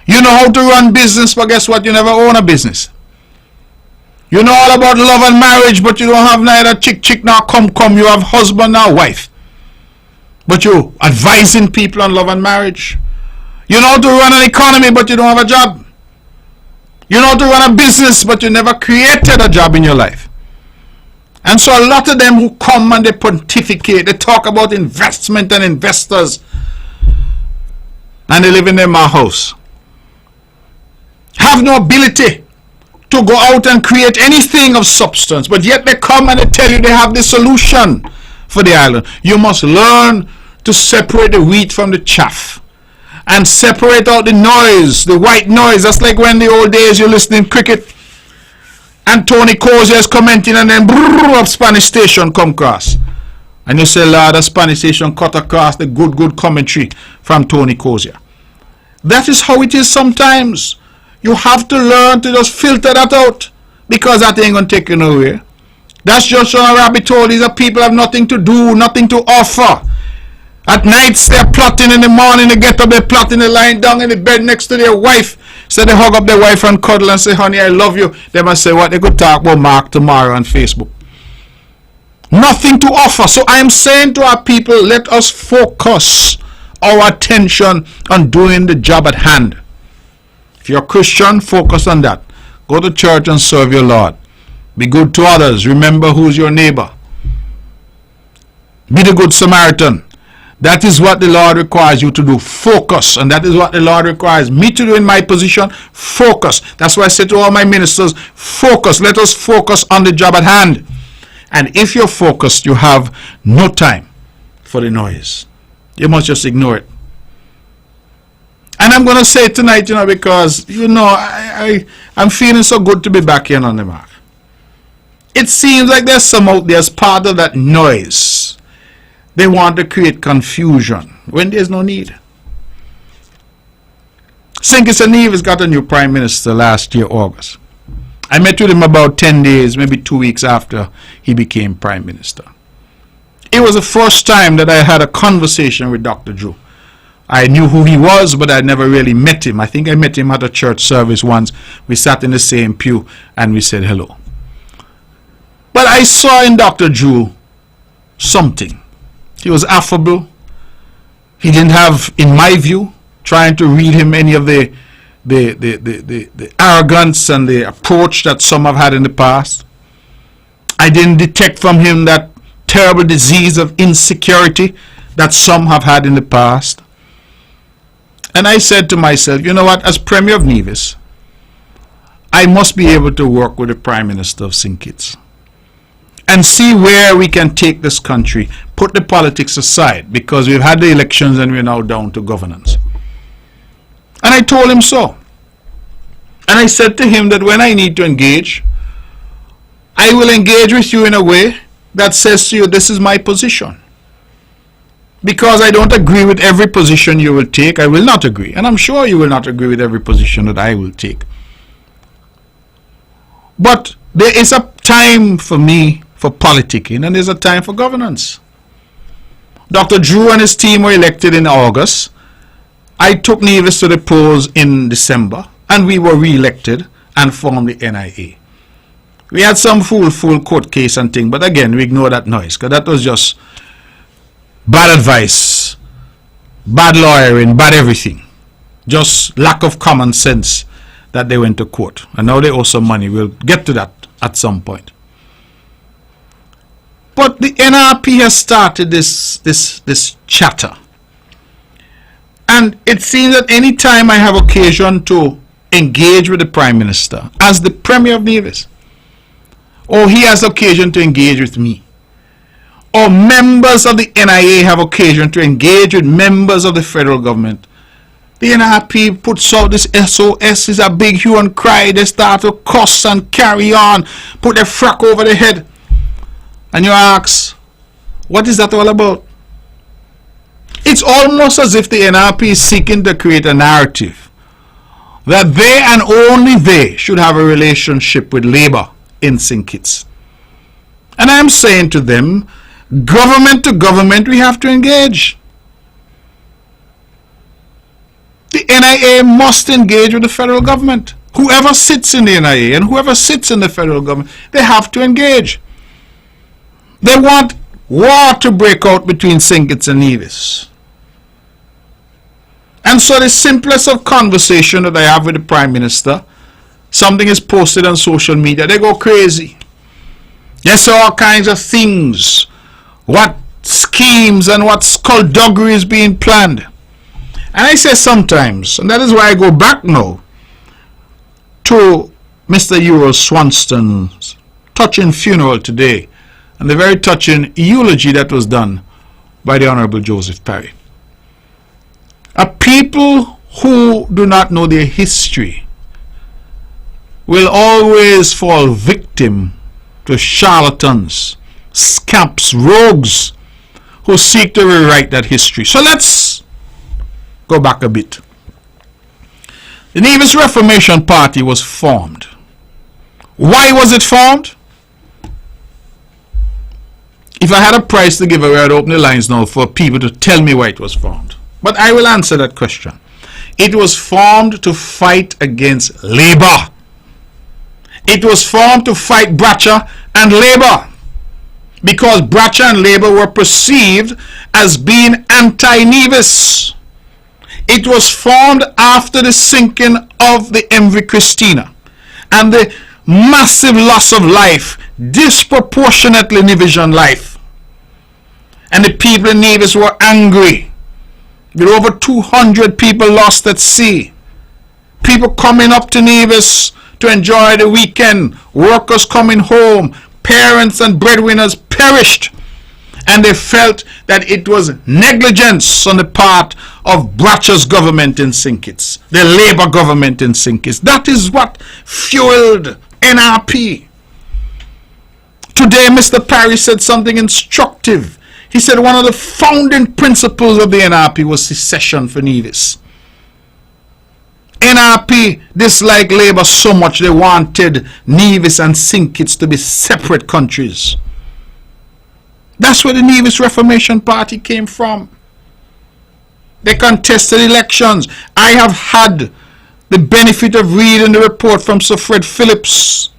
You know how to run business, but guess what? You never own a business. You know all about love and marriage, but you don't have neither chick nor come. You have husband nor wife. But you advising people on love and marriage. You know how to run an economy, but you don't have a job. You know how to run a business, but you never created a job in your life. And so a lot of them who come and they pontificate, they talk about investment and investors, and they live in their house, have no ability to go out and create anything of substance, but yet they come and they tell you they have the solution for the island. You must learn to separate the wheat from the chaff. And separate out the noise, the white noise. That's like when the old days you're listening cricket and Tony Cozier is commenting and then a Spanish station come across. And you say, Lord, the Spanish station cut across the good commentary from Tony Cozier. That is how it is sometimes. You have to learn to just filter that out, because that ain't going to take you nowhere. That's just what a rabbit hole. These are people have nothing to do, nothing to offer. At nights they're plotting, in the morning they get up, they're plotting, they're lying down in the bed next to their wife. So they hug up their wife and cuddle and say, honey, I love you. They must say what? They could talk about Mark tomorrow on Facebook. Nothing to offer. So I am saying to our people, let us focus our attention on doing the job at hand. If you're a Christian, focus on that. Go to church and serve your Lord. Be good to others. Remember who's your neighbor. Be the good Samaritan. That is what the Lord requires you to do. Focus. And that is what the Lord requires me to do in my position. Focus. That's why I say to all my ministers, focus. Let us focus on the job at hand. And if you're focused, you have no time for the noise. You must just ignore it. And I'm going to say it tonight, because, I'm feeling so good to be back here on the mark. It seems like there's some out there as part of that noise. They want to create confusion when there's no need. Sinkis and Nevis got a new prime minister last year, August. I met with him about 10 days, maybe 2 weeks after he became prime minister. It was the first time that I had a conversation with Dr. Drew. I knew who he was, but I never really met him. I think I met him at a church service once. We sat in the same pew and we said hello. But I saw in Dr. Drew something. He was affable. He didn't have, in my view, trying to read him any of the arrogance and the approach that some have had in the past. I didn't detect from him that terrible disease of insecurity that some have had in the past. And I said to myself, you know what, as Premier of Nevis, I must be able to work with the Prime Minister of St. Kitts and see where we can take this country, put the politics aside, because we've had the elections and we're now down to governance. And I told him so. And I said to him that when I need to engage, I will engage with you in a way that says to you, this is my position. Because I don't agree with every position you will take, I will not agree. And I'm sure you will not agree with every position that I will take. But there is a time for me for politicking, and there's a time for governance. Dr. Drew and his team were elected in August. I took Nevis to the polls in December, and we were re-elected and formed the NIA. We had some full court case and thing, but again, we ignore that noise, because that was just bad advice, bad lawyering, bad everything. Just lack of common sense that they went to court. And now they owe some money. We'll get to that at some point. But the NRP has started this chatter. And it seems that any time I have occasion to engage with the Prime Minister as the Premier of Nevis, or he has occasion to engage with me, or members of the NIA have occasion to engage with members of the federal government, the NRP puts out this SOS, is a big hue and cry. They start to cuss and carry on, put their frock over their head. And you ask, what is that all about? It's almost as if the NRP is seeking to create a narrative that they and only they should have a relationship with Labour in St. Kitts. And I'm saying to them, government to government, we have to engage. The NIA must engage with the federal government. Whoever sits in the NIA and whoever sits in the federal government, they have to engage. They want war to break out between St. Kitts and Nevis. And so the simplest of conversation that I have with the Prime Minister, something is posted on social media, they go crazy. They say all kinds of things. What schemes and what skullduggery is being planned. And I say sometimes, and that is why I go back now to Mr. Ural Swanston's touching funeral today and the very touching eulogy that was done by the Honorable Joseph Parry. A people who do not know their history will always fall victim to charlatans, scamps, rogues who seek to rewrite that history. So let's go back a bit. The Nevis Reformation Party was formed. Why was it formed? If I had a prize to give away, I'd open the lines now for people to tell me why it was formed. But I will answer that question. It was formed to fight against Labour. It was formed to fight Bratcher and Labour, because Bratcher and Labour were perceived as being anti-Nevis. It was formed after the sinking of the MV Christina and the massive loss of life, disproportionately Nevisian life. And the people in Nevis were angry. There were over 200 people lost at sea. People coming up to Nevis to enjoy the weekend, workers coming home, parents and breadwinners perished, and they felt that it was negligence on the part of Bratcher's government in St. Kitts, the Labour government in St. Kitts. That is what fueled NRP. Today, Mr. Parry said something instructive. He said one of the founding principles of the NRP was secession for Nevis. NRP disliked Labour so much they wanted Nevis and St. Kitts to be separate countries. That's where the Nevis Reformation Party came from. They contested elections. I have had the benefit of reading the report from Sir Fred Phillips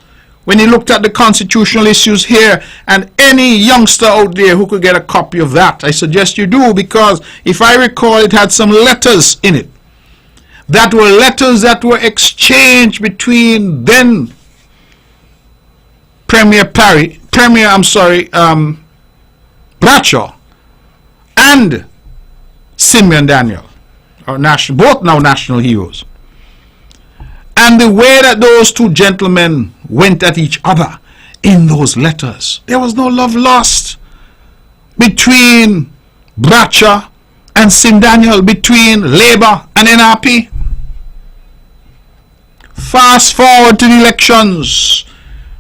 when he looked at the constitutional issues here, and any youngster out there who could get a copy of that, I suggest you do, because if I recall, it had some letters in it that were letters that were exchanged between then Bradshaw and Simeon Daniel, both now national heroes. And the way that those two gentlemen went at each other in those letters, there was no love lost between Bradshaw and Sim Daniel, between Labour and NRP. Fast forward to the elections,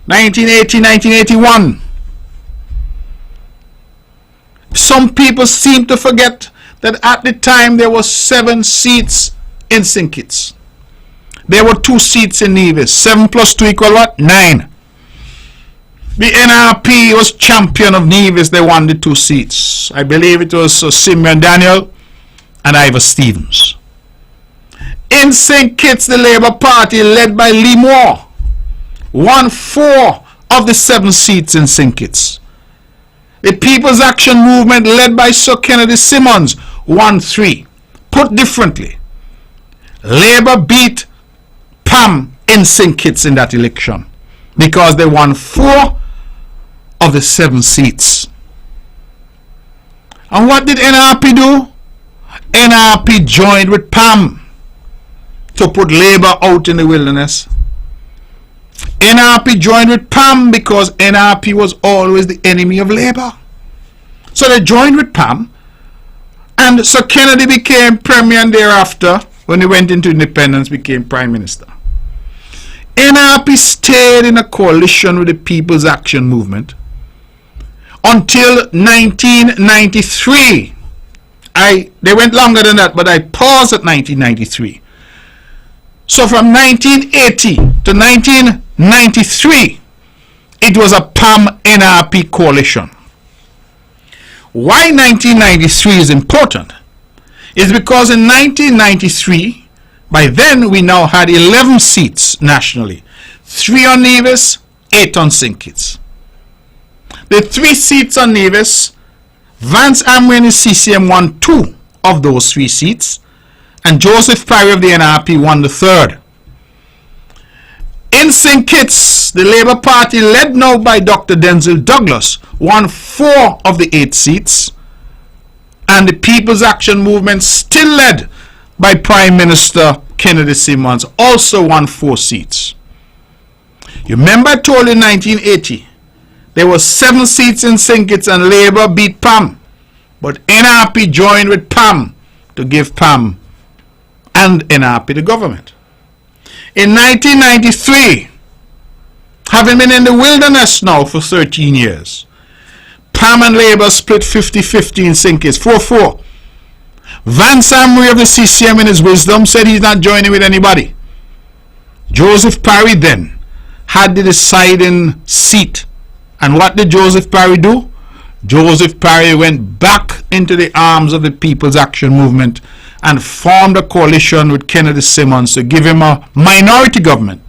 1980, 1981. Some people seem to forget that at the time there were 7 seats in St. Kitts. There were 2 seats in Nevis. 7 plus 2 equal what? 9. The NRP was champion of Nevis. They won the 2 seats. I believe it was Simeon Daniel and Ivor Stevens. In St. Kitts, the Labour Party, led by Lee Moore, won 4 of the 7 seats in St. Kitts. The People's Action Movement, led by Sir Kennedy Simmons, won 3. Put differently, Labour beat PAM in St. Kitts in that election because they won 4 of the 7 seats. And what did NRP do? NRP joined with PAM to put Labour out in the wilderness. NRP joined with PAM because NRP was always the enemy of Labour. So they joined with PAM, and Sir Kennedy became Premier, and thereafter, when he went into independence, became Prime Minister. NRP stayed in a coalition with the People's Action Movement until 1993. They went longer than that, but I paused at 1993. So from 1980 to 1993, it was a PAM-NRP coalition. Why 1993 is important is because in 1993, by then we now had 11 seats nationally. 3 on Nevis, 8 on St. Kitts. The 3 seats on Nevis, Vance Amway and his CCM won 2 of those 3 seats, and Joseph Parry of the NRP won the 3rd. In St. Kitts, the Labour Party, led now by Dr. Denzil Douglas, won 4 of the 8 seats, and the People's Action Movement, still led by Prime Minister Kennedy Simmons, also won 4 seats. You remember I told you in 1980 There were 7 seats in St. Kitts and Labour beat PAM. But NRP joined with PAM to give PAM and NRP the government. In 1993, having been in the wilderness now for 13 years, PAM and Labour split 50-50 in St. Kitts, 4-4. Vance Amry of the CCM in his wisdom said he's not joining with anybody. Joseph Parry then had the deciding seat. And what did Joseph Parry do? Joseph Parry went back into the arms of the People's Action Movement and formed a coalition with Kennedy Simmons to give him a minority government.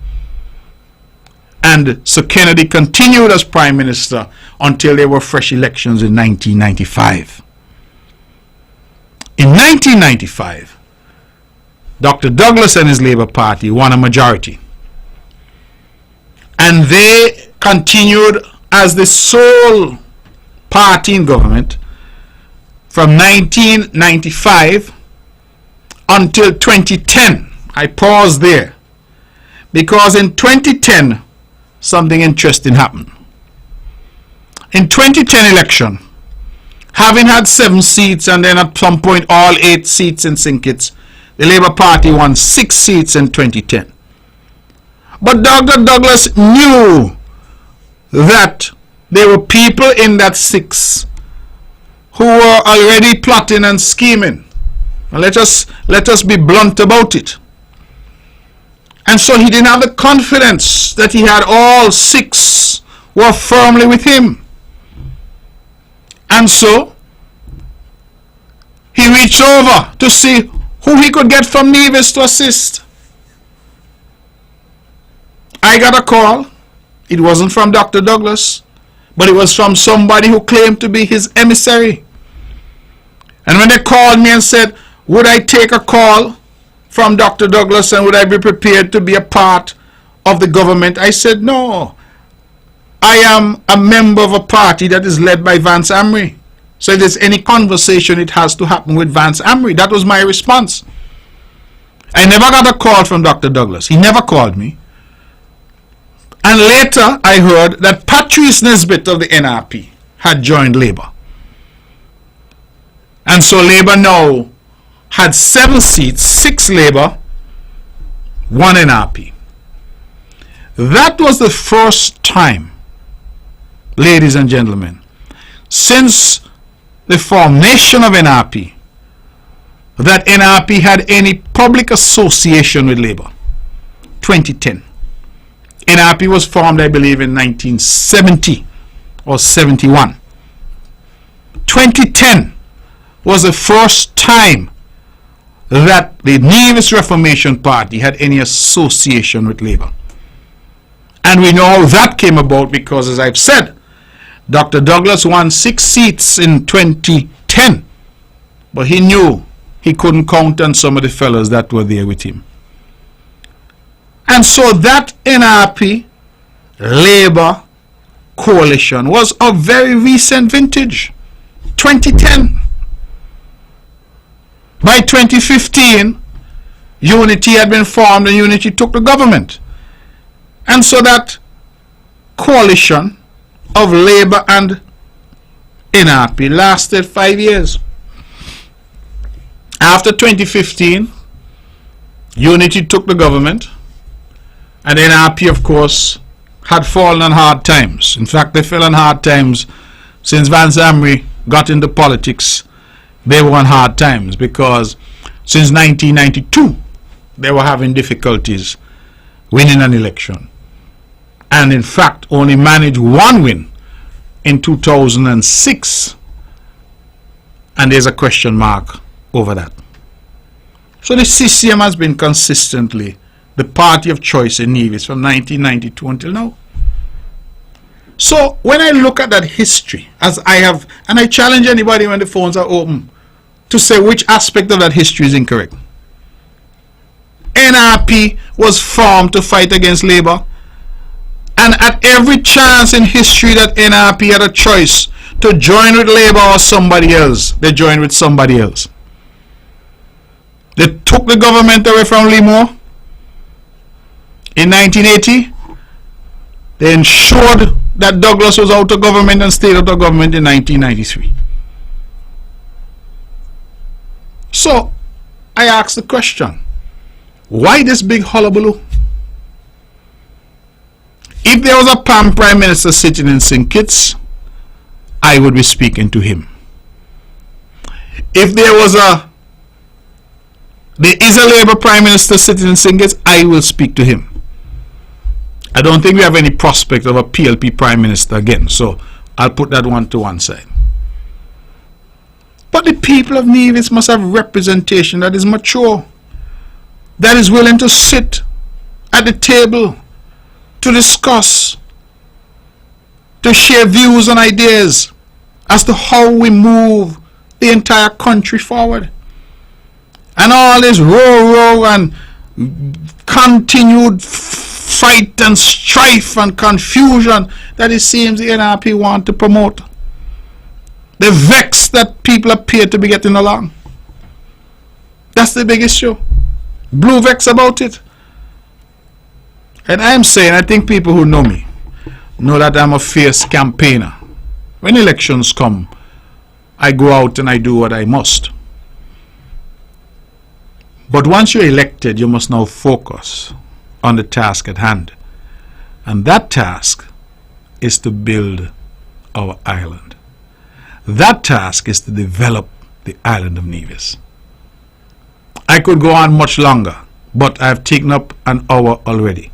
And so Kennedy continued as Prime Minister until there were fresh elections in 1995. In 1995, Dr. Douglas and his Labour Party won a majority. And they continued as the sole party in government from 1995 until 2010. I pause there because in 2010 something interesting happened. In 2010 election, having had 7 seats and then at some point all 8 seats in St. Kitts, the Labour Party won 6 seats in 2010. But Dr. Douglas knew that there were people in that 6 who were already plotting and scheming. Let us be blunt about it. And so he didn't have the confidence that he had all 6 were firmly with him. And so he reached over to see who he could get from Nevis to assist. I got a call. It wasn't from Dr. Douglas, but it was from somebody who claimed to be his emissary. And when they called me and said, would I take a call from Dr. Douglas and would I be prepared to be a part of the government, I said, no. I am a member of a party that is led by Vance Amry. So if there's any conversation, it has to happen with Vance Amry. That was my response. I never got a call from Dr. Douglas. He never called me. And later I heard that Patrice Nesbitt of the NRP had joined Labour. And so Labour now had 7 seats, 6 Labour, 1 NRP. That was the first time, ladies and gentlemen, since the formation of NRP, that NRP had any public association with Labour. 2010. NRP was formed, I believe, in 1970 or 71. 2010 was the first time that the Nevis Reformation Party had any association with Labour. And we know that came about because, as I've said, Dr. Douglas won 6 seats in 2010, but he knew he couldn't count on some of the fellows that were there with him. And so that NRP Labour coalition was of very recent vintage, 2010. By 2015, Unity had been formed and Unity took the government. And so that coalition of Labour and NRP lasted 5 years. After 2015, Unity took the government, and NRP, of course, had fallen on hard times. In fact, they fell on hard times since Vance Amry got into politics. They were on hard times because since 1992, they were having difficulties winning an election. And in fact, only managed 1 win in 2006. And there's a question mark over that. So the CCM has been consistently the party of choice in Nevis from 1992 until now. So when I look at that history, as I have, and I challenge anybody when the phones are open to say which aspect of that history is incorrect. NRP was formed to fight against Labour, and at every chance in history that NRP had a choice to join with Labour or somebody else, they joined with somebody else. They took the government away from Limor in 1980. They ensured that Douglas was out of government and stayed out of government in 1993. So, I asked the question, why this big hullabaloo? If there was a Prime Minister sitting in St. Kitts, I would be speaking to him. If there is a Labour Prime Minister sitting in St. Kitts, I will speak to him. I don't think we have any prospect of a PLP Prime Minister again, so I'll put that one to one side. But the people of Nevis must have representation that is mature, that is willing to sit at the table to discuss, to share views and ideas as to how we move the entire country forward. And all this row and continued fight and strife and confusion that it seems the NRP want to promote. The vex that people appear to be getting along. That's the big issue. Blue vex about it. And I am saying, I think people who know me know that I'm a fierce campaigner. When elections come, I go out and I do what I must. But once you're elected, you must now focus on the task at hand. And that task is to build our island. That task is to develop the island of Nevis. I could go on much longer, but I've taken up an hour already.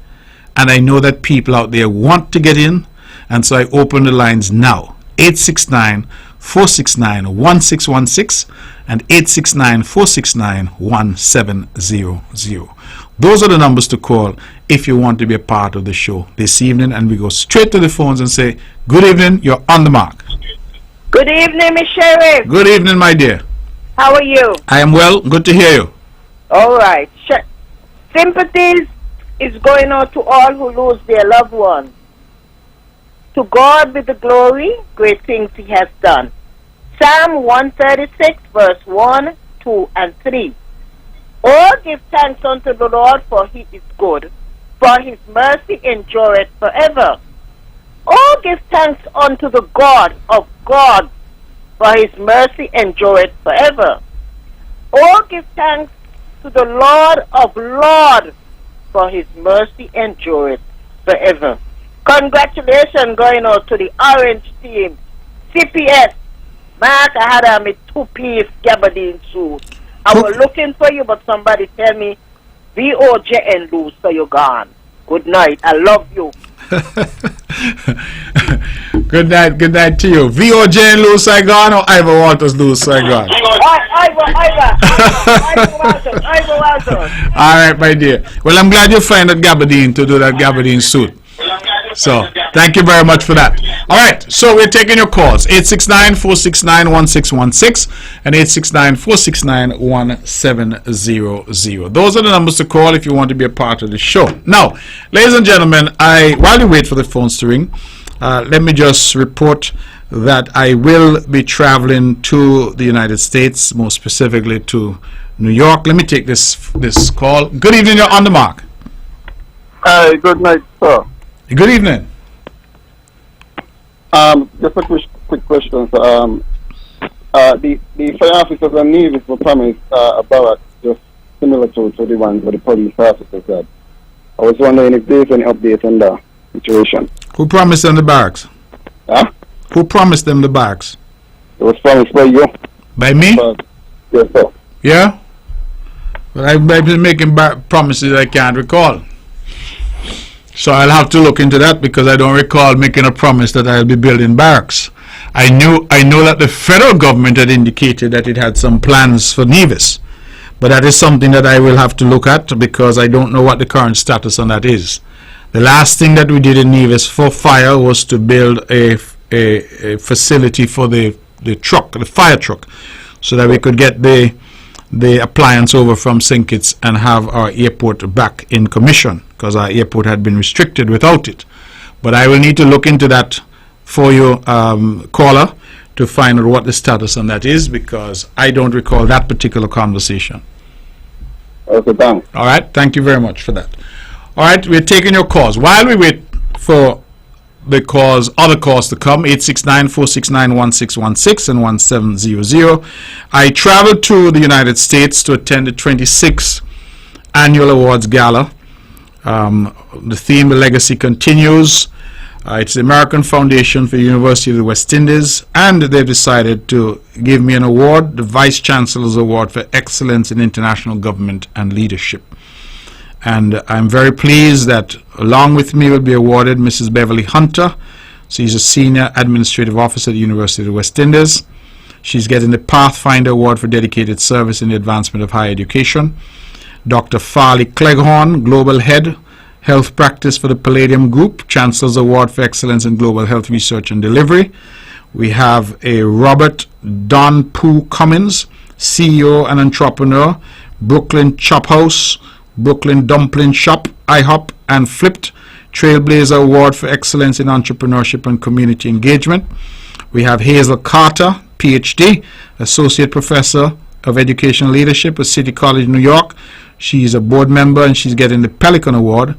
And I know that people out there want to get in, and so I open the lines now. 869-469-1616 and 869-469-1700. Those are the numbers to call if you want to be a part of the show this evening. And we go straight to the phones and say, good evening, you're on the mark. Good evening, Miss Sheriff. Good evening, my dear. How are you? I am well. Good to hear you. All right. Sympathies is going out to all who lose their loved ones. To God be the glory, great things he has done. Psalm 136, verse 1, 2, and 3. Oh, give thanks unto the Lord, for he is good, for his mercy endureth forever. Oh, give thanks unto the God of gods, for his mercy endureth forever. Oh, give thanks to the Lord of lords, for his mercy endureth forever. Congratulations going out to the orange team. CPS. Mark, I had a 2-piece gabardine suit. I was looking for you, but somebody tell me VOJ and lose, so you're gone. Good night. I love you. Good night to you. VOJ and Lou Saigon or Ivor Walters Lou Saigon? Ivor Walters. All right, my dear. Well, I'm glad you find that gabardine to do that gabardine suit. So, thank you very much for that. All right, so we're taking your calls. 869-469-1616 and 869-469-1700. Those are the numbers to call if you want to be a part of the show. Now, ladies and gentlemen, while you wait for the phones to ring, let me just report that I will be traveling to the United States, more specifically to New York. Let me take this call. Good evening, you're on the mark. Good night, sir. Good evening. Just a quick question. The fire officers and Nevis were promised a barrack just similar to the ones where the police officers had. I was wondering if there's any update on the situation. Who promised them the barracks? Huh? Who promised them the barracks? It was promised by you. By me? Yes, sir. Yeah? But I've been making promises I can't recall. So I'll have to look into that because I don't recall making a promise that I'll be building barracks. I know that the federal government had indicated that it had some plans for Nevis. But that is something that I will have to look at because I don't know what the current status on that is. The last thing that we did in Nevis for fire was to build a facility for the fire truck, so that we could get the appliance over from St. Kitts and have our airport back in commission, because our airport had been restricted without it. But I will need to look into that for you, caller, to find out what the status on that is, because I don't recall that particular conversation. Okay, thanks. All right, thank you very much for that. All right, we're taking your calls. While we wait for because other calls to come, 869-469-1616 and 1700. I traveled to the United States to attend the 26th Annual Awards Gala. The theme, The Legacy Continues. It's the American Foundation for the University of the West Indies, and they've decided to give me an award, the Vice Chancellor's Award for Excellence in International Government and Leadership. And I'm very pleased that along with me will be awarded Mrs. Beverly Hunter. She's a Senior Administrative Officer at the University of the West Indies. She's getting the Pathfinder Award for Dedicated Service in the Advancement of Higher Education. Dr. Farley Cleghorn, Global Head, Health Practice for the Palladium Group, Chancellor's Award for Excellence in Global Health Research and Delivery. We have a Robert Don Pooh Cummins, CEO and entrepreneur, Brooklyn Chop House, Brooklyn Dumpling Shop, IHOP, and Flipped, Trailblazer Award for Excellence in Entrepreneurship and Community Engagement. We have Hazel Carter, PhD, Associate Professor of Educational Leadership at City College, New York. She's a board member and she's getting the Pelican Award.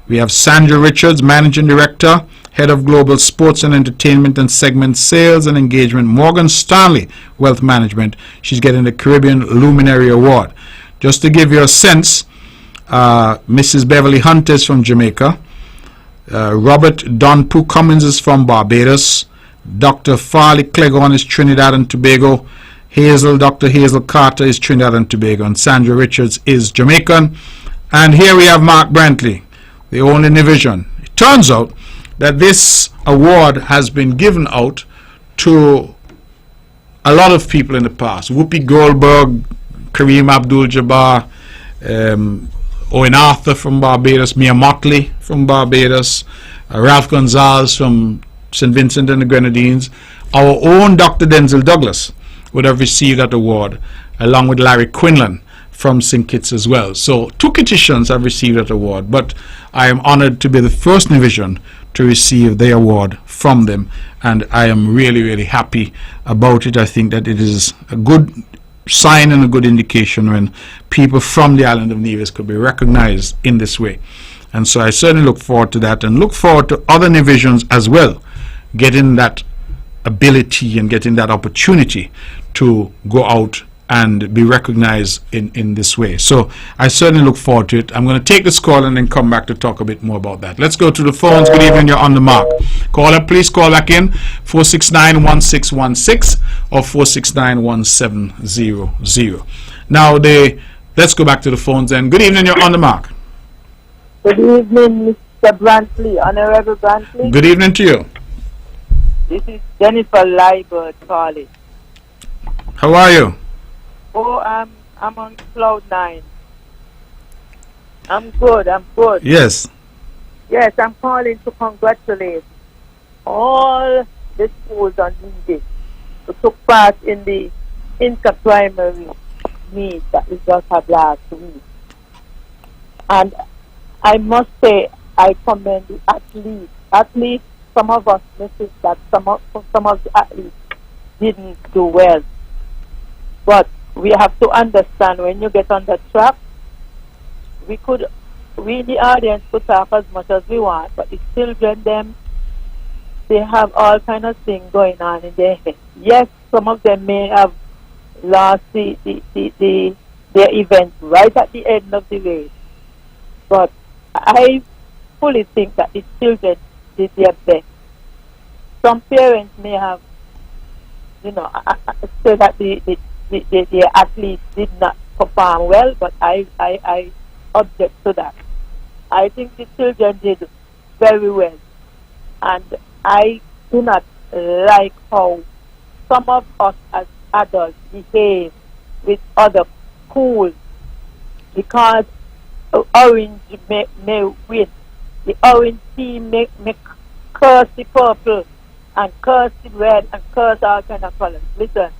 We have Sandra Richards, Managing Director, Head of Global Sports and Entertainment and Segment Sales and Engagement, Morgan Stanley Wealth Management. She's getting the Caribbean Luminary Award. Just to give you a sense, Mrs. Beverly Hunter is from Jamaica. Robert Don Pooh Cummins is from Barbados. Dr. Farley Cleghorn is Trinidad and Tobago. Dr. Hazel Carter is Trinidad and Tobago, and Sandra Richards is Jamaican. And here we have Mark Brantley, the only Nivision. It turns out that this award has been given out to a lot of people in the past. Whoopi Goldberg, Kareem Abdul-Jabbar, Owen Arthur from Barbados, Mia Motley from Barbados, Ralph Gonzalez from St. Vincent and the Grenadines. Our own Dr. Denzel Douglas would have received that award, along with Larry Quinlan from St. Kitts as well. So 2 Kittitians have received that award, but I am honored to be the first Nivision to receive the award from them, and I am really, really happy about it. I think that it is a good sign and a good indication when people from the island of Nevis could be recognized in this way. And so I certainly look forward to that, and look forward to other Nivisions as well getting that ability and getting that opportunity to go out and be recognized in this way. So I certainly look forward to it. I'm going to take this call and then come back to talk a bit more about that. Let's go to the phones. Good evening, you're on the mark. Caller, please call back in 469-1616 or 469-1700. Now let's go back to the phones then. Good evening, you're on the mark. Good evening, Mr. Brantley, Honorable Brantley. Good evening to you. This is Jennifer Liebert calling. How are you? Oh, I'm on cloud 9. I'm good. Yes. Yes, I'm calling to congratulate all the schools on Monday who took part in the inter-primary meet that we just had last week. And I must say, I commend the athletes. Athletes, some of us noticed that some of the athletes didn't do well. But we have to understand, when you get on the track, we in the audience could talk as much as we want, but the children, they have all kind of things going on in their head. Yes, some of them may have lost their event right at the end of the race, but I fully think that the children did their best. Some parents may have, say that the athletes did not perform well, but I object to that. I think the children did very well, and I do not like how some of us as adults behave with other schools, because orange may win. The orange team may curse the purple and curse the red and curse all kind of colors. Listen,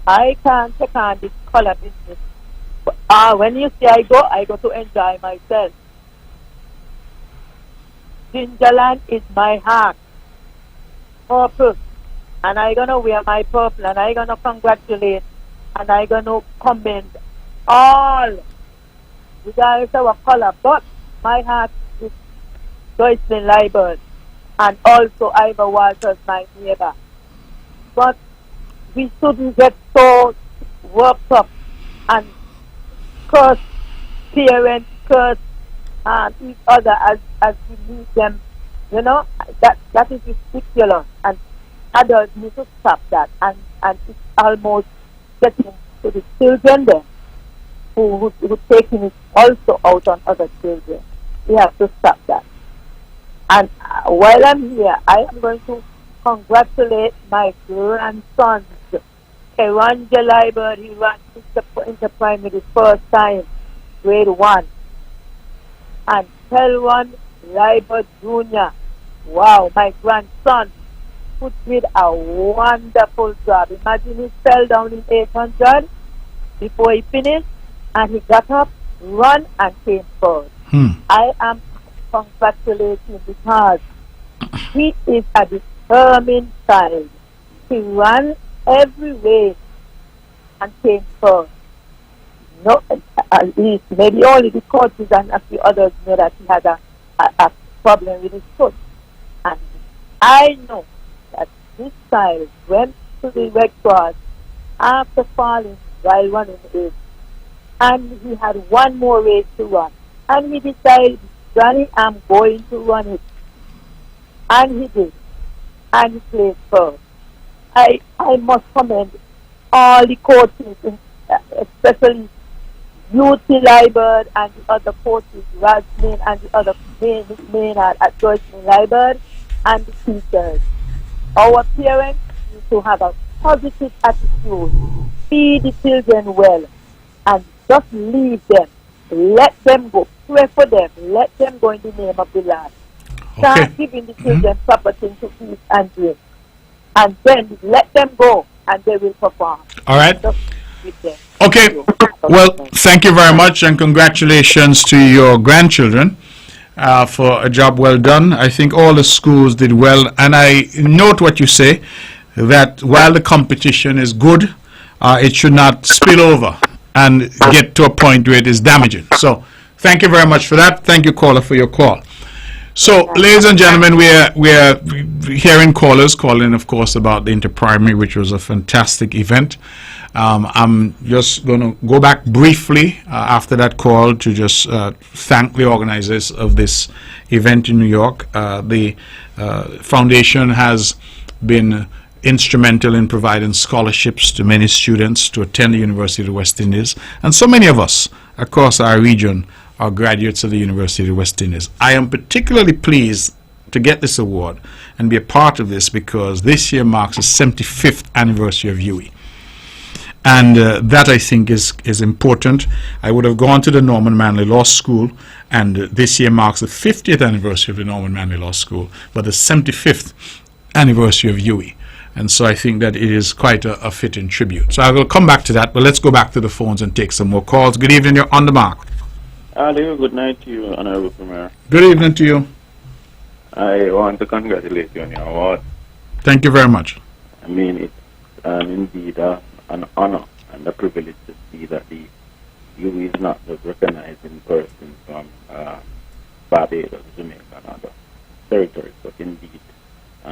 I can't take on this color business. But, when you say I go to enjoy myself. Gingerland is my heart. Purple. And I'm going to wear my purple, and I'm going to congratulate, and I'm going to commend all, regardless of what color. But my heart is Joycelyn Liebert. and also Ivor Walters, my neighbor. But we shouldn't get so worked up and curse parents, curse each other as we meet them. You know, that is ridiculous, and adults need to stop that. And it's almost getting to the children then, who taking it also out on other children. We have to stop that. And while I'm here, I am going to congratulate my grandsons. Keranja Liber, he ran into primary the first time, grade 1. And Pelwan Liber Jr. Wow, my grandson did a wonderful job. Imagine he fell down in 800 before he finished, and he got up, run, and came first. I am congratulating because he is a determined child. He ran every way and came first. No, at least maybe only the coaches and a few others know that he had a problem with his foot. And I know that this child went to the Red Cross after falling while running it, and he had one more race to run. And he decided, Johnny, I'm going to run it. And he did. And he played first. I must commend all the coaches, especially Beauty Liber and the other coaches, Rasmin and the other main at Joyceman Liber, and the teachers. Our parents need to have a positive attitude, feed the children well, and just leave them. Let them go. Pray for them. Let them go in the name of the Lord. Start giving the children proper things to eat and drink. And then let them go, and they will perform. All right. Just with them. Okay. Well, thank you very much, and congratulations to your grandchildren for a job well done. I think all the schools did well, and I note what you say, that while the competition is good, it should not spill over and get to a point where it is damaging. So thank you very much for that. Thank you, caller, for your call. So, ladies and gentlemen, we are hearing callers calling, of course, about the Interprimary, which was a fantastic event. I'm just going to go back briefly after that call to just thank the organizers of this event in New York. The foundation has been instrumental in providing scholarships to many students to attend the University of the West Indies, and so many of us across our region are graduates of the University of the West Indies. I am particularly pleased to get this award and be a part of this because this year marks the 75th anniversary of UWI. And that, I think, is important. I would have gone to the Norman Manley Law School, and this year marks the 50th anniversary of the Norman Manley Law School, but the 75th anniversary of UWI. And so I think that it is quite a fitting tribute. So I will come back to that, but let's go back to the phones and take some more calls. Good evening, you're on the mark. Hello, good night to you, Honorable Premier. Good evening to you. I want to congratulate you on your award. Thank you very much. I mean, it's indeed an honor and a privilege to see that the UWI is not just recognized in person from Barbados, Jamaica, and other territories, but indeed,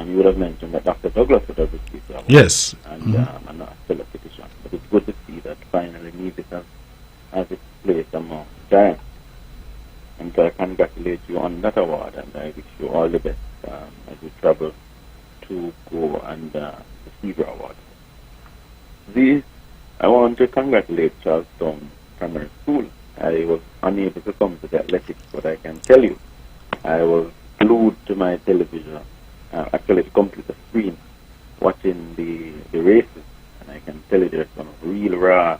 you would have mentioned that Dr. Douglas would have received the award. Yes. And still a petition. But it's good to see that finally music has its place among giants. And I congratulate you on that award, and I wish you all the best as you travel to go and receive your award. I want to congratulate Charlestown Primary School. I was unable to come to the athletics, but I can tell you, I was glued to my television, actually the computer screen, watching the races, and I can tell you there's some real raw,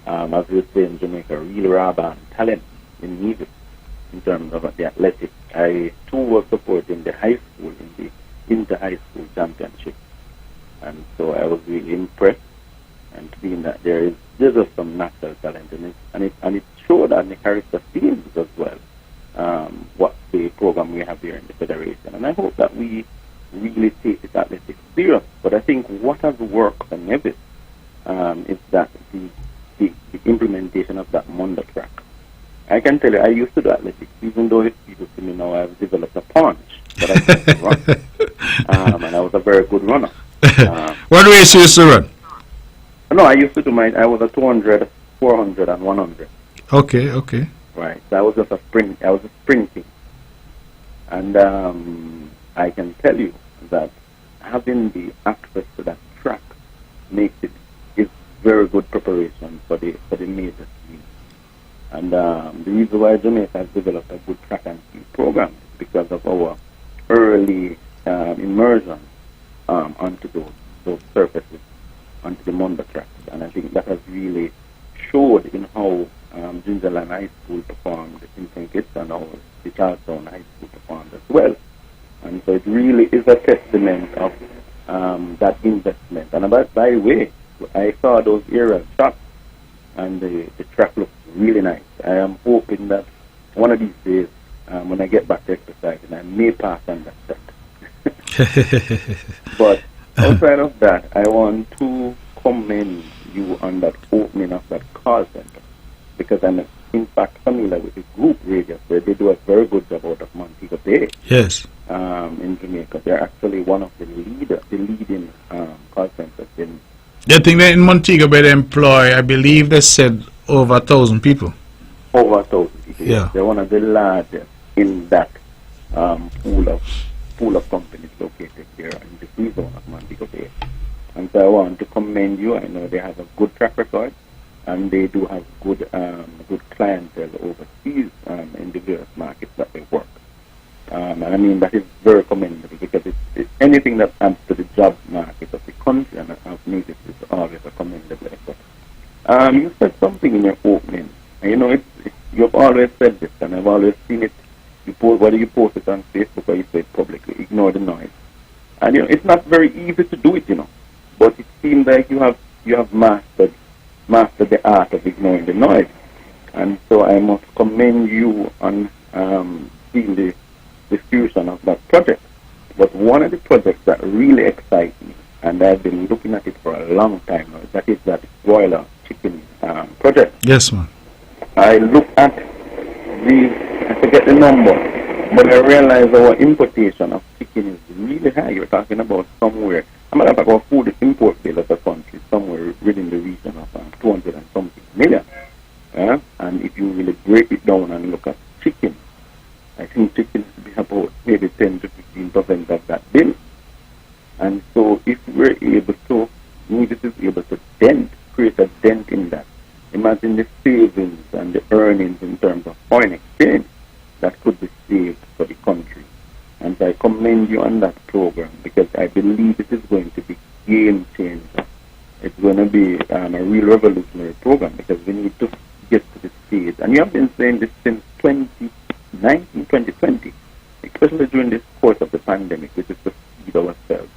as we say in Jamaica, real raw band talent in music. In terms of the athletics, I too was supporting the high school in the inter-high school championship, and so I was really impressed and seeing that there's just some natural talent in it, and it showed on the character themes as well. What the program we have here in the federation, and I hope that we really take this athletics serious. But I think what has worked on it is that the implementation of that Monday track. I can tell you, I used to do athletics, even though it's people to me now I've developed a punch, but I can't run. and I was a very good runner. What race you used to run? No, I used to do I was a 200, 400, and 100. Okay, okay. Right. So I was just I was a sprinting. And I can tell you that having the access to that track makes it is very good preparation for the major team. And the reason why Jamaica has developed a good track and field program is because of our early immersion onto those surfaces, onto the Munda tracks. And I think that has really showed in how Gingerland High School performed in St. Kitts and how the Charlestown High School performed as well. And so it really is a testament of that investment. And by the way, I saw those aerial shots and the track looks really nice. I am hoping that one of these days, when I get back to exercising, I may pass on that track. But outside of that, I want to commend you on that opening of that call center, because I'm in fact familiar with the group radios where they do a very good job out of Montego Bay. Yes. In Jamaica. They're actually one of the leading call centers in. I think that in Montego Bay they employ, I believe they said, over 1,000 people. Over 1,000 people. Yeah. They're one of the largest in that pool of companies located here in the free zone of Montego Bay. And so I want to commend you. I know they have a good track record, and they do have good clientele overseas in the various markets that they work. And I mean, that is very commendable, because it's anything that adds to the job market of the country and of music is always a commendable effort. You said something in your opening. And, you know, you've always said this, and I've always seen it. Whether you post it on Facebook or you say it publicly, ignore the noise. And you know, it's not very easy to do it, you know. But it seems like you have mastered the art of ignoring the noise. And so I must commend you on seeing the fusion of that project. But one of the projects that really excites me, and I've been looking at it for a long time now, that is that broiler chicken project. Yes, ma'am. I look at I forget the number, but I realize our importation of chicken is really high. You're talking about somewhere, I'm talking about food import bill of the country, somewhere within the region of 200 and something million. And if you really break it down and look at chicken, I think chicken should be about maybe 10 to 15% of that bill. And so if we're able to, Nevis is able to create a dent in that. Imagine the savings and the earnings in terms of foreign exchange that could be saved for the country. And so I commend you on that program, because I believe it is going to be game changer. It's going to be a real revolutionary program, because we need to get to the stage. And you have been saying this since 2019, 2020, especially during this course of the pandemic, which is to feed ourselves.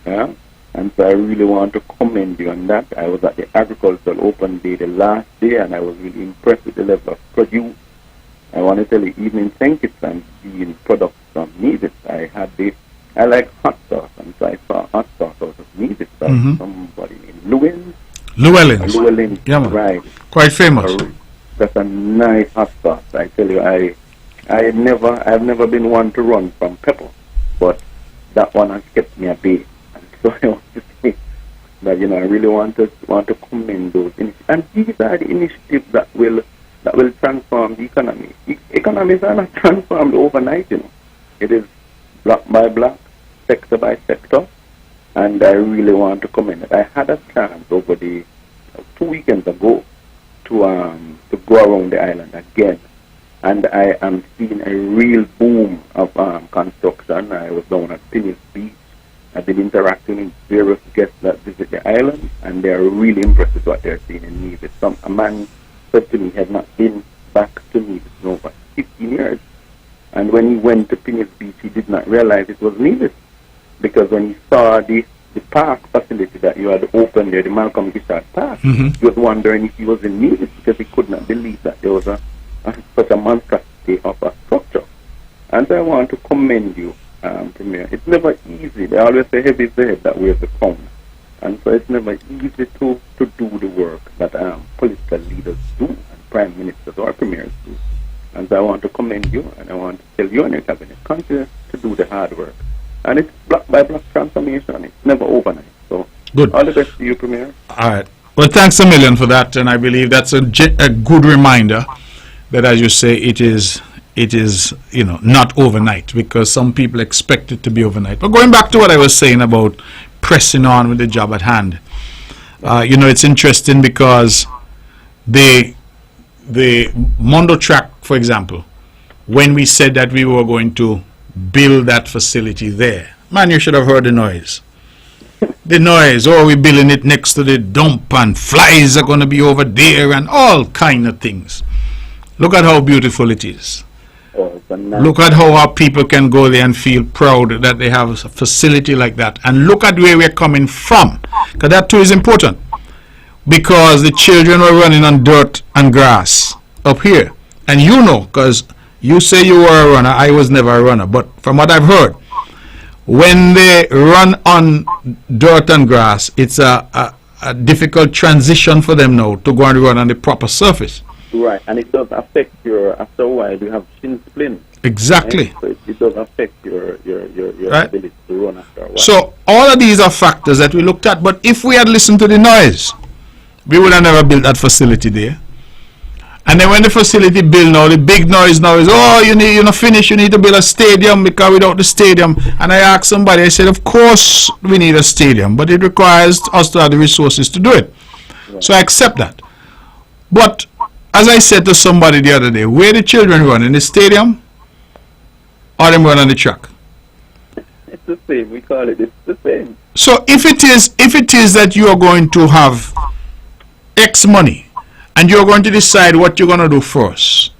Yeah? And so I really want to commend you on that. I was at the Agricultural Open Day the last day, and I was really impressed with the level of produce. I want to tell you, even in St. Kitts, I'm seeing products from Nevis. I like hot sauce, and so I saw hot sauce out of Nevis by somebody in Llewellyn. Yeah, man. Right. Quite famous. That's a nice hot sauce. I tell you, I've never been one to run from pepper, but that one has kept me at bay. And so I want to say that, you know, I really want to commend those initiatives. And these are the initiatives that will transform the economy. Economies are not transformed overnight, you know. It is block by block, sector by sector, and I really want to commend it. I had a chance over the 2 weekends ago to go around the island again, and I am seeing a real boom of construction. I was down at Pinnis Beach. I've been interacting with various guests that visit the island, and they are really impressed with what they're seeing in Nevis. A man said to me he had not been back to Nevis in over 15 years. And when he went to Pinnis Beach, he did not realize it was Nevis. Because when he saw the park facility that you had opened there, the Malcolm Gishard Park, he was wondering if he was in Nevis, because he could not believe that there was such a monstrosity of a structure. And so I want to commend you, Premier. It's never easy. They always say heavy is the head that wears the crown. And so it's never easy to do the work that political leaders do, and prime ministers or premiers do. And so I want to commend you, and I want to tell you and your cabinet, continue to do the hard work. And it's block by block transformation. It's never overnight. So Good. all the best to you, Premier. All right. Well, thanks a million for that, and I believe that's a good reminder that, as you say, it is not overnight, because some people expect it to be overnight. But going back to what I was saying about pressing on with the job at hand, it's interesting because the Mondo track, for example, when we said that we were going to build that facility there, man, you should have heard the noise. The noise, we're building it next to the dump, and flies are going to be over there, and all kind of things. Look at how beautiful it is. Look at how our people can go there and feel proud that they have a facility like that. And look at where we're coming from, because that too is important. Because the children were running on dirt and grass up here. And because you say you were a runner, I was never a runner. But from what I've heard, when they run on dirt and grass, it's a difficult transition for them now to go and run on the proper surface. Right, and it does affect after a while, you have shin splints. Exactly. Right? So it does affect your right. ability to run after a while. So all of these are factors that we looked at, but if we had listened to the noise, we would have never built that facility there. And then when the facility built now, the big noise now is, you need to build a stadium, because without the stadium, and I asked somebody, I said, of course we need a stadium, but it requires us to have the resources to do it. Right. So I accept that. But as I said to somebody the other day, where the children run, in the stadium or them run on the track? It's the same. We call it's the same. So if it is that you are going to have X money and you're going to decide what you're going to do first,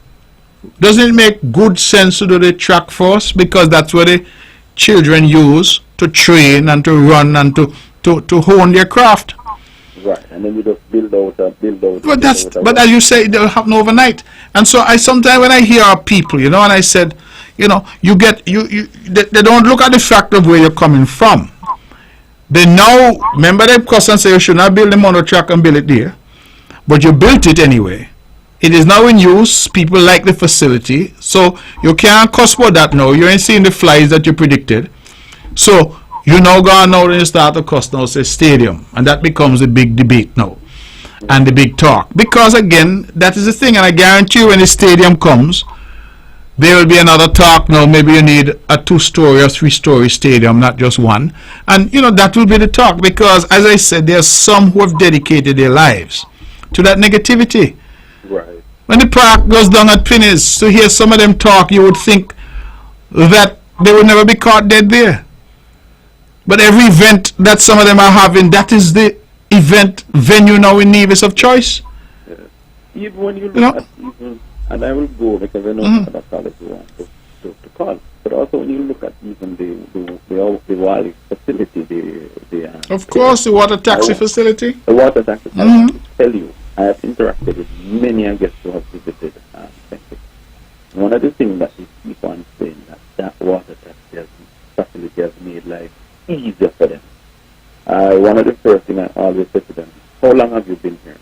doesn't it make good sense to do the track first? Because that's what the children use to train and to run and to hone their craft. Right, and then we just build out. But as you say, it will happen overnight. And so I sometimes, when I hear our people, and I said, they don't look at the fact of where you're coming from. They now remember the person say you should not build the mono track and build it there, but you built it anyway. It is now in use. People like the facility, so you can't cuss about that now. You ain't seeing the flies that you predicted. So you now go on now and you start to cuss now, say stadium, and that becomes the big debate now and the big talk. Because again, that is the thing, and I guarantee you when the stadium comes, there will be another talk now. Maybe you need a 2-story or 3-story stadium, not just one. And that will be the talk, because as I said, there are some who have dedicated their lives to that negativity. Right. When the park goes down at Pinnies, to hear some of them talk, you would think that they would never be caught dead there. But every event that some of them are having, that is the event venue now in Nevis of choice. Even when you look at and I will go because I know other college you want to call. But also when you look at even the Wally facility, of course, the water taxi facility. The water taxi. I tell you, I have interacted with many guests who have visited Texas. One of the things that we keep on saying that water taxi facility has made life easier for them. One of the first things I always say to them, how long have you been here?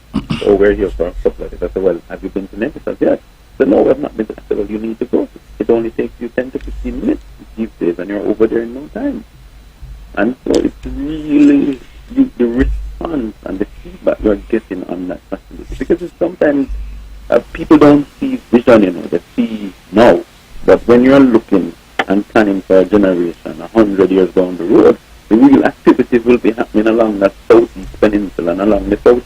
Oh, we're here for a couple of days. I said, well, have you been to Nevis? I said, yes. So no, we have not been to. I said, well, you need to go. It only takes you 10 to 15 minutes these days, and you're over there in no time. And so it's really the response and the feedback you're getting on that facility. Because it's sometimes people don't see vision, they see now. But when you're looking and planning for a generation, 100 years down the road, the real activities will be happening along that southeast peninsula and along the south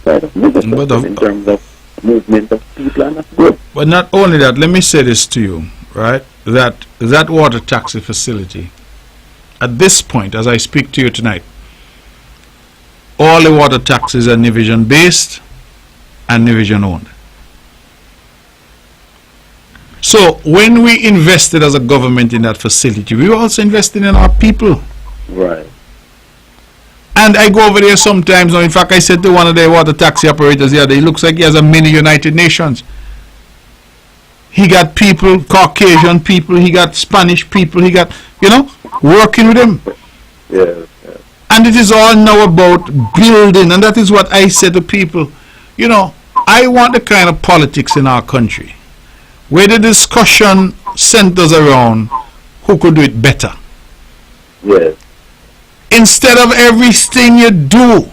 side of Minnesota in terms of movement of people, and that's good. But not only that, let me say this to you, right? That water taxi facility, at this point, as I speak to you tonight, all the water taxis are Nivision based and Nivision owned. So when we invested as a government in that facility, we were also investing in our people. Right. And I go over there sometimes. In fact, I said to one of the water taxi operators the other day, he looks like he has a mini United Nations. He got people, Caucasian people, he got Spanish people, he got, working with him. Yes. And it is all now about building, and that is what I said to people. I want the kind of politics in our country where the discussion centers around who could do it better. Yes. Instead of everything you do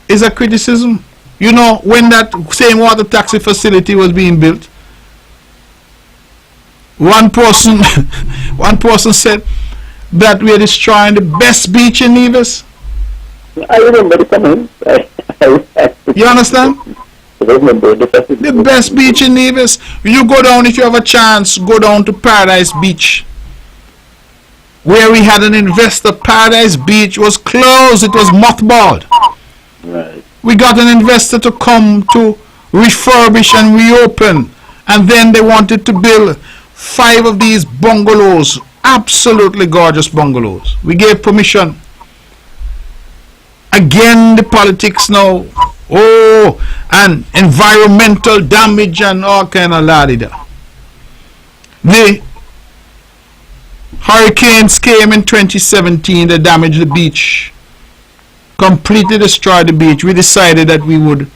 is a criticism. You know, when that same water taxi facility was being built, one person said that we are destroying the best beach in Nevis. I remember the comments. You understand? I remember The best beach in Nevis. You go down, if you have a chance, go down to Paradise Beach, where we had an investor. Paradise Beach was closed. It was mothballed. Right. We got an investor to come to refurbish and reopen, and then they wanted to build 5 of these bungalows, absolutely gorgeous bungalows. We gave permission. Again, the politics now. Oh, and environmental damage and all kind of la-di-da. The hurricanes came in 2017. They damaged the beach, completely destroyed the beach. We decided that we would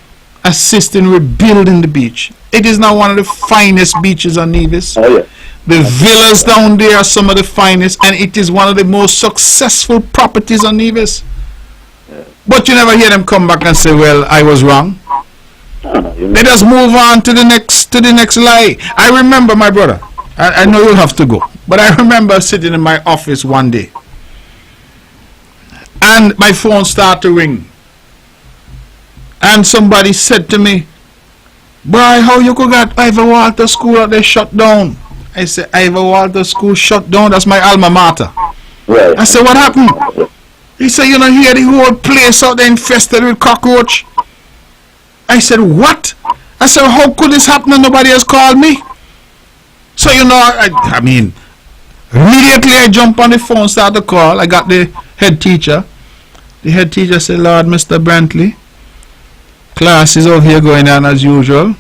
assist in rebuilding the beach. It is now one of the finest beaches on Nevis. Oh, yeah. The villas down there are some of the finest, and it is one of the most successful properties on Nevis. But you never hear them come back and say, well, I was wrong. Let us move on to the next lie. I remember, my brother, I know you'll have to go, but I remember sitting in my office one day, and my phone started to ring, and somebody said to me, boy, how you could get Ivor Walter School out there shut down? I said, Ivor Walter School shut down? That's my alma mater. Right. I said, what happened? He said, you know, here the whole place out there infested with cockroach. I said, what? I said, how could this happen and nobody has called me? So, you know, I mean, immediately I jump on the phone, start the call. I got the head teacher. The head teacher said, Lord, Mr. Brantley, class is over here going on as usual.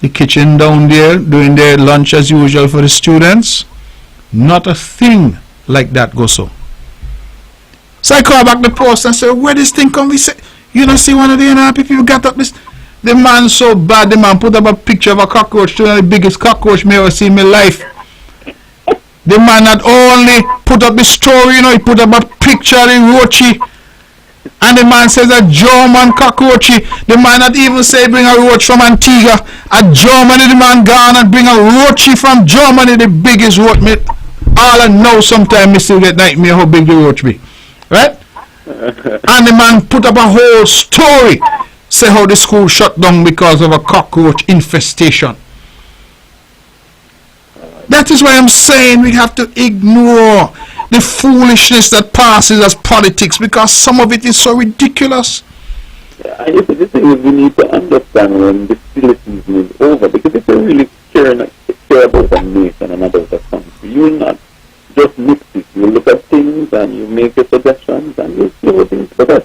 The kitchen down there doing their lunch as usual for the students. Not a thing like that goes so. So I call back the post and say, where this thing come? We say, you don't see one of the NRP people got up this. The man so bad, the man put up a picture of a cockroach, one of the biggest cockroach me ever see in my life. The man not only put up the story, you know, he put up a picture of the roachy. And the man says a German cockroachy. The man not even say bring a roach from Antigua. A Germany, the man gone and bring a roachy from Germany, the biggest roach. All I know sometimes me still get nightmare how big the roach be. Right? And the man put up a whole story, say how the school shut down because of a cockroach infestation. That is why I'm saying we have to ignore the foolishness that passes as politics, because some of it is so ridiculous. Yeah, and you see, the thing is, we need to understand when the silly season is over, because if you really care about a nation and about a country, you will not just mix it. You look at things and you make your suggestions and you see how things progress.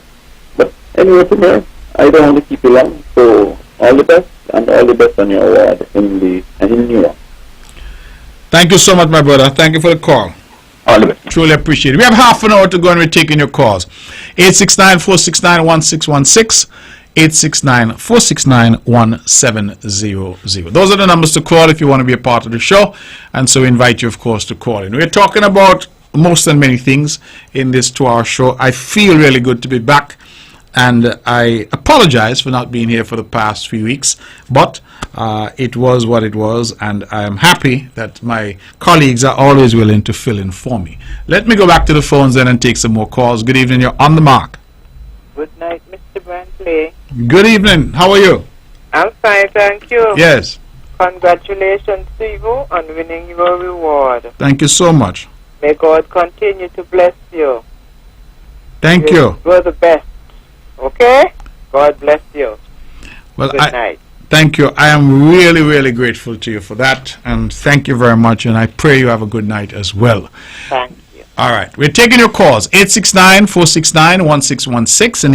But anyway, from here, I don't want to keep you long. So all the best, and all the best on your award in New York. Thank you so much, my brother. Thank you for the call. All the best. Truly appreciate it. We have half an hour to go and we're taking your calls. 869-469-1616. 869-469-1700. Those are the numbers to call if you want to be a part of the show. And so we invite you, of course, to call in. We're talking about most and many things in this 2-hour show. I feel really good to be back. And I apologize for not being here for the past few weeks. But it was what it was. And I am happy that my colleagues are always willing to fill in for me. Let me go back to the phones then and take some more calls. Good evening. You're on the mark. Good night, Mr. Brantley. Good evening. How are you? I'm fine, thank you. Yes. Congratulations to you on winning your reward. Thank you so much. May God continue to bless you. Thank you. You're the best. Okay? God bless you. Well, Good night. Thank you. I am really, really grateful to you for that. And thank you very much. And I pray you have a good night as well. Thank you. All right. We're taking your calls. 869-469-1616 and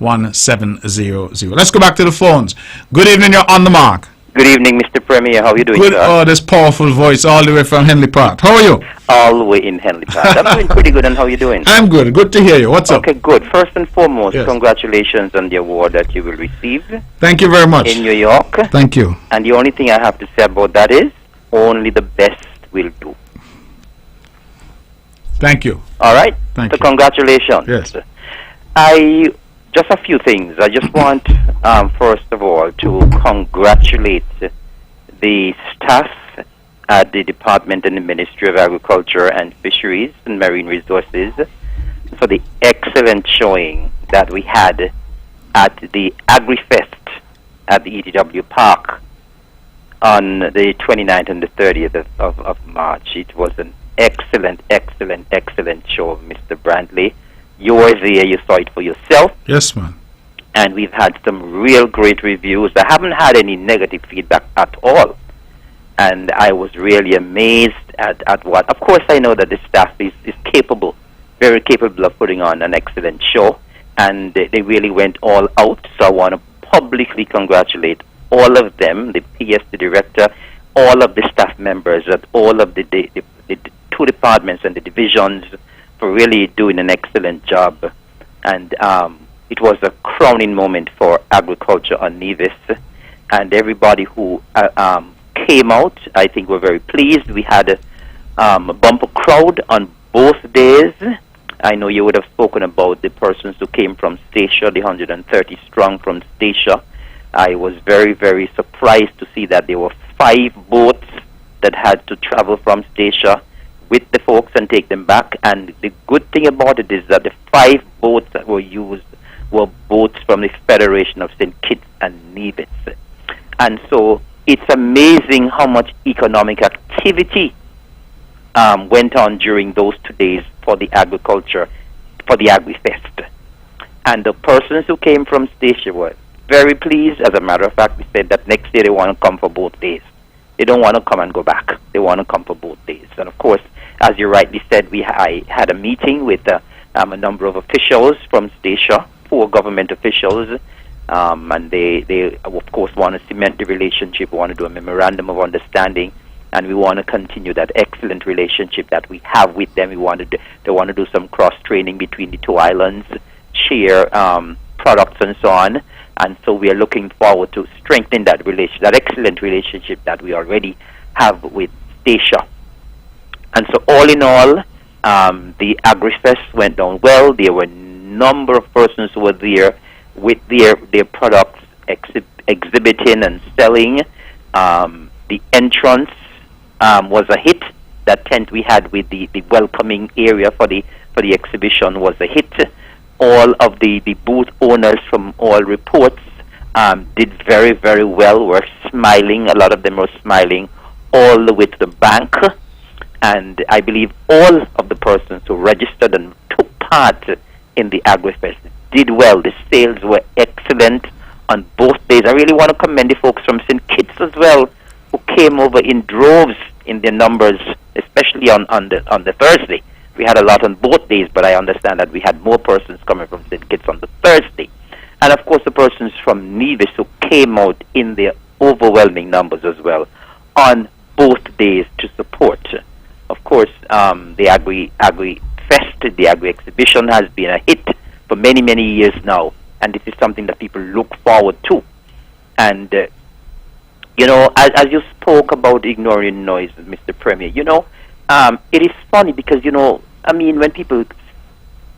869-469-1700. Let's go back to the phones. Good evening. You're on the mark. Good evening, Mr. Premier. How are you doing, Good. sir? Oh, this powerful voice all the way from Henley Park. How are you? All the way in Henley Park. I'm doing pretty good, and how are you doing? I'm good. Good to hear you. What's up? Okay, good. First and foremost, Yes. Congratulations on the award that you will receive Thank you very much. in New York. Thank you. And the only thing I have to say about that is only the best will do. Thank you. All right? Thank So you. congratulations. Yes. Just a few things. I just want, first of all, to congratulate the staff at the Department and the Ministry of Agriculture and Fisheries and Marine Resources for the excellent showing that we had at the AgriFest at the ETW Park on the 29th and the 30th of March. It was an excellent show, Mr. Brantley. You were there, you saw it for yourself. Yes, man. And we've had some real great reviews. I haven't had any negative feedback at all. And I was really amazed at what, of course I know that the staff is capable, very capable of putting on an excellent show. And they really went all out. So I want to publicly congratulate all of them, the PS, the director, all of the staff members at all of the two departments and the divisions for really doing an excellent job. And it was a crowning moment for agriculture on Nevis. And everybody who came out, I think, were very pleased. We had a bumper crowd on both days. I know you would have spoken about the persons who came from Statia, the 130 strong from Statia. I was very surprised to see that there were 5 boats that had to travel from Statia with the folks and take them back. And the good thing about it is that the 5 boats that were used were boats from the Federation of St. Kitts and Nevis. And so it's amazing how much economic activity went on during those 2 days for the agriculture, for the AgriFest. And the persons who came from Statia were very pleased. As a matter of fact, we said that next day they want to come for both days. They don't want to come and go back. They want to come for both days. And of course, as you rightly said, I had a meeting with a number of officials from Statia, 4 government officials, and they of course want to cement the relationship. We want to do a memorandum of understanding, and we want to continue that excellent relationship that we have with them. They want to do some cross training between the 2 islands, share products and so on. And so we are looking forward to strengthening that excellent relationship that we already have with Statia. And so all in all, the AgriFest went down well. There were a number of persons who were there with their products exhibiting and selling. The entrance was a hit. That tent we had with the welcoming area for the exhibition was a hit. All of the booth owners, from all reports, did very well, were smiling. A lot of them were smiling all the way to the bank. And I believe all of the persons who registered and took part in the AgriFest did well. The sales were excellent on both days. I really want to commend the folks from St. Kitts as well, who came over in droves in their numbers, especially on the Thursday. We had a lot on both days, but I understand that we had more persons coming from St. Kitts on the Thursday. And of course the persons from Nevis who came out in their overwhelming numbers as well on both days to support. Of course, the Agri-Fest, the Agri-Exhibition has been a hit for many years now, and this is something that people look forward to. And, as you spoke about ignoring noise, Mr. Premier, it is funny because, when people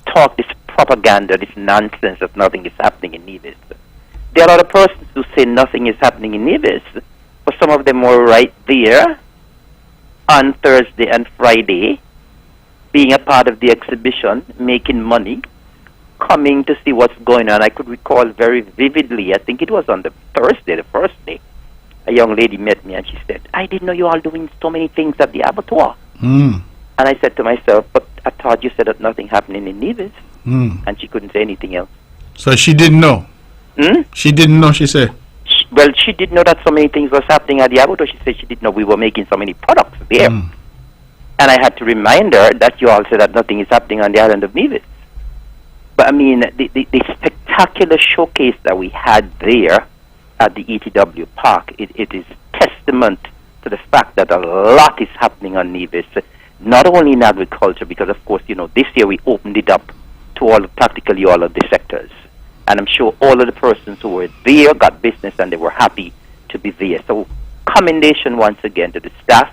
talk this propaganda, this nonsense that nothing is happening in Nevis, there are a lot of persons who say nothing is happening in Nevis, but some of them were right there on Thursday and Friday, being a part of the exhibition, making money, coming to see what's going on. I could recall very vividly, I think it was on the Thursday, the first day, a young lady met me and she said, "I didn't know you all doing so many things at the abattoir." And I said to myself, "But I thought you said that nothing happening in Nevis." And she couldn't say anything else. So she didn't know? She didn't know, she said? Well, she didn't know that so many things was happening at the abattoir. She said she didn't know we were making so many products there. And I had to remind her that you all said that nothing is happening on the island of Nevis. But the spectacular showcase that we had there at the ETW Park, it is testament to the fact that a lot is happening on Nevis, not only in agriculture, because of course, this year we opened it up to practically all of the sectors. And I'm sure all of the persons who were there got business and they were happy to be there. So commendation once again to the staff,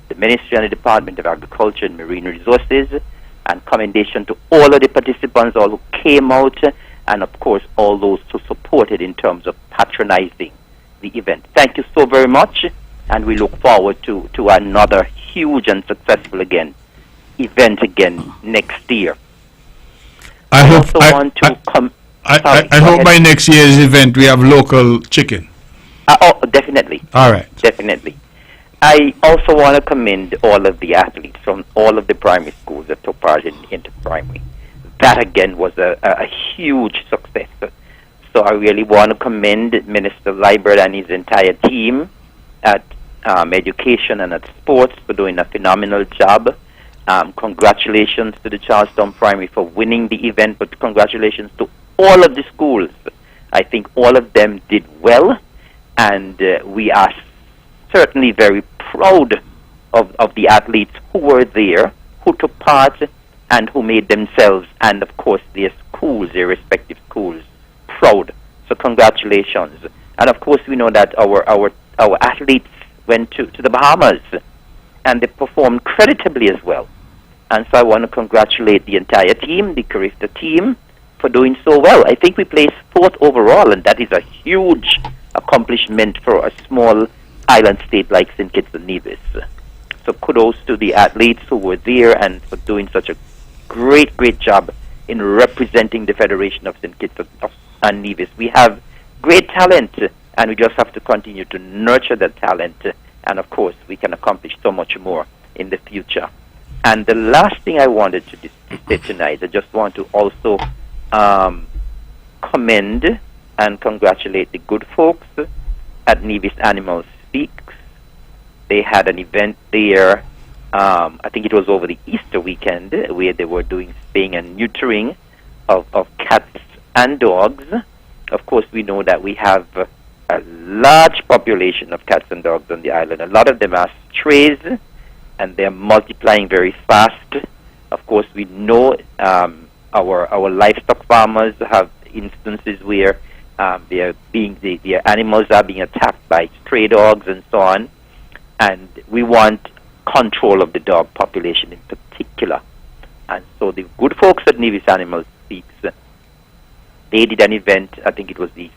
the Ministry and the Department of Agriculture and Marine Resources, And commendation to all of the participants, all who came out, and of course all those who supported in terms of patronizing the event. Thank you so very much, and we look forward to another huge and successful event again next year. I hope by next year's event we have local chicken. Oh, definitely. All right. Definitely. I also want to commend all of the athletes from all of the primary schools that took part in inter-primary. That, again, was a huge success. So I really want to commend Minister Liebert and his entire team at education and at sports for doing a phenomenal job. Congratulations to the Charlestown Primary for winning the event, but congratulations to all of the schools. I think all of them did well, and we are certainly very proud of the athletes who were there, who took part, and who made themselves and, of course, their schools, their respective schools, proud. So congratulations. And, of course, we know that our athletes went to the Bahamas, and they performed creditably as well. And so I want to congratulate the entire team, the Carifta team, for doing so well. I think we placed 4th overall, and that is a huge accomplishment for a small island state like St. Kitts and Nevis. So kudos to the athletes who were there and for doing such a great job in representing the Federation of St. Kitts and Nevis. We have great talent, and we just have to continue to nurture that talent, and of course we can accomplish so much more in the future. And the last thing I wanted to say tonight, I just want to also commend and congratulate the good folks at Nevis Animal Speaks. They had an event there, I think it was over the Easter weekend, where they were doing spaying and neutering of cats and dogs. Of course, we know that we have a large population of cats and dogs on the island. A lot of them are strays, and they're multiplying very fast. Of course, we know our livestock farmers have instances where their animals are being attacked by stray dogs and so on, and we want control of the dog population in particular. And so the good folks at Nevis Animal Speaks, they did an event, I think it was the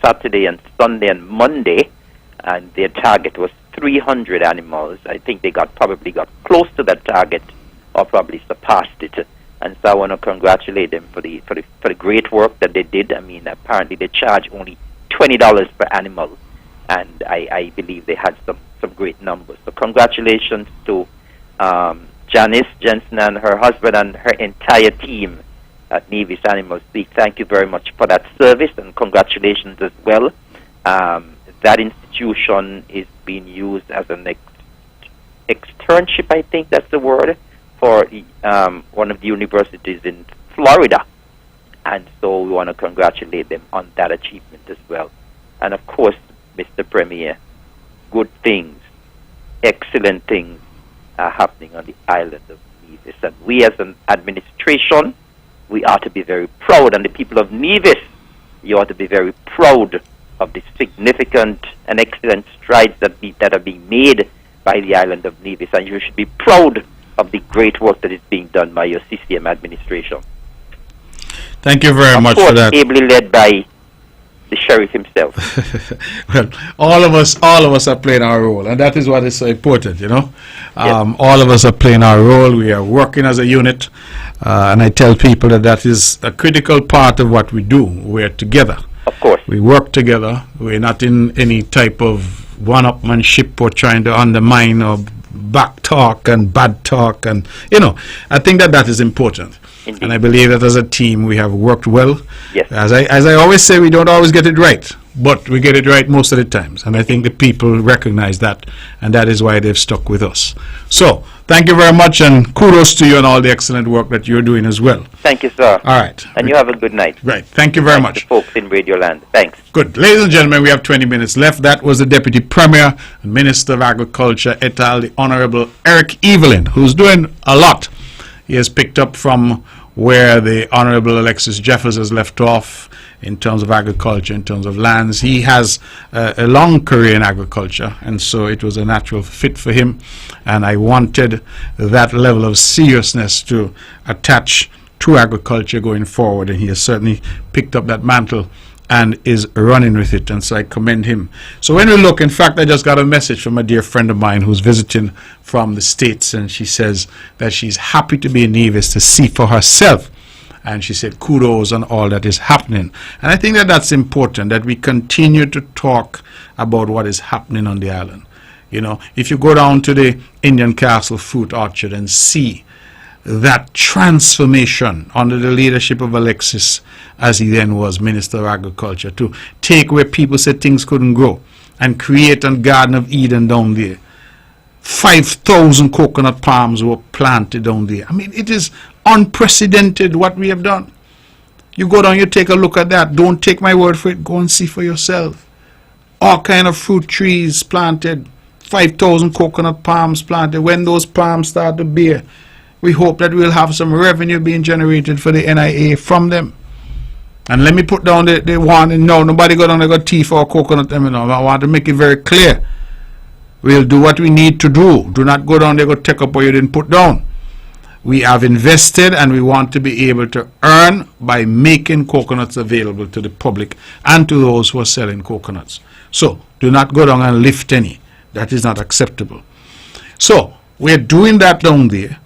Saturday and Sunday and Monday, and their target was 300 animals. I think they probably got close to that target or probably surpassed it. And so I want to congratulate them for the great work that they did. I mean, apparently they charge only $20 per animal, and I believe they had some great numbers. So congratulations to Janice Jensen and her husband and her entire team at Nevis Animal Speak. Thank you very much for that service, and congratulations as well. That institution is being used as an externship, I think that's the word, for one of the universities in Florida. And so we want to congratulate them on that achievement as well. And of course, Mr. Premier, good things, excellent things are happening on the island of Nevis. And we as an administration, we ought to be very proud. And the people of Nevis, you ought to be very proud of the significant and excellent strides that are being made by the island of Nevis. And you should be proud of the great work that is being done by your CCM administration. Thank you very much for that. Ably led by the sheriff himself. Well, all of us are playing our role, and that is what is so important, you know. Yes. All of us are playing our role. We are working as a unit, and I tell people that is a critical part of what we do. We're together. Of course. We work together. We're not in any type of one-upmanship or trying to undermine or back talk and bad talk, and I think that is important. Indeed. And I believe that as a team we have worked well. Yes. As I always say, we don't always get it right, but we get it right most of the times, and I think the people recognize that, and that is why they've stuck with us. So thank you very much, and kudos to you on all the excellent work that you're doing as well. Thank you, sir. All right. And you have a good night. Right. Thank you very much. To folks in Radio Land. Thanks. Good. Ladies and gentlemen, we have 20 minutes left. That was the Deputy Premier and Minister of Agriculture, et al., the Honorable Eric Evelyn, who's doing a lot. He has picked up from where the Honorable Alexis Jeffers has left off in terms of agriculture, in terms of lands. He has a long career in agriculture, and so it was a natural fit for him. And I wanted that level of seriousness to attach to agriculture going forward, and he has certainly picked up that mantle and is running with it, and so I commend him. So when we look, in fact, I just got a message from a dear friend of mine who's visiting from the States, and she says that she's happy to be in Nevis to see for herself, and she said kudos on all that is happening. And I think that that's important, that we continue to talk about what is happening on the island. You know, if you go down to the Indian Castle Fruit Orchard and see that transformation under the leadership of Alexis, as he then was Minister of Agriculture, to take where people said things couldn't grow and create a Garden of Eden down there. 5,000 coconut palms were planted down there. I mean, it is unprecedented what we have done. You go down, you take a look at that. Don't take my word for it. Go and see for yourself. All kind of fruit trees planted, 5,000 coconut palms planted. When those palms start to bear, we hope that we'll have some revenue being generated for the NIA from them. And let me put down the warning. No, nobody go down there got tea for a coconut. I want to make it very clear. We'll do what we need to do. Do not go down there go take up what you didn't put down. We have invested, and we want to be able to earn by making coconuts available to the public and to those who are selling coconuts. So do not go down and lift any. That is not acceptable. So we're doing that down there.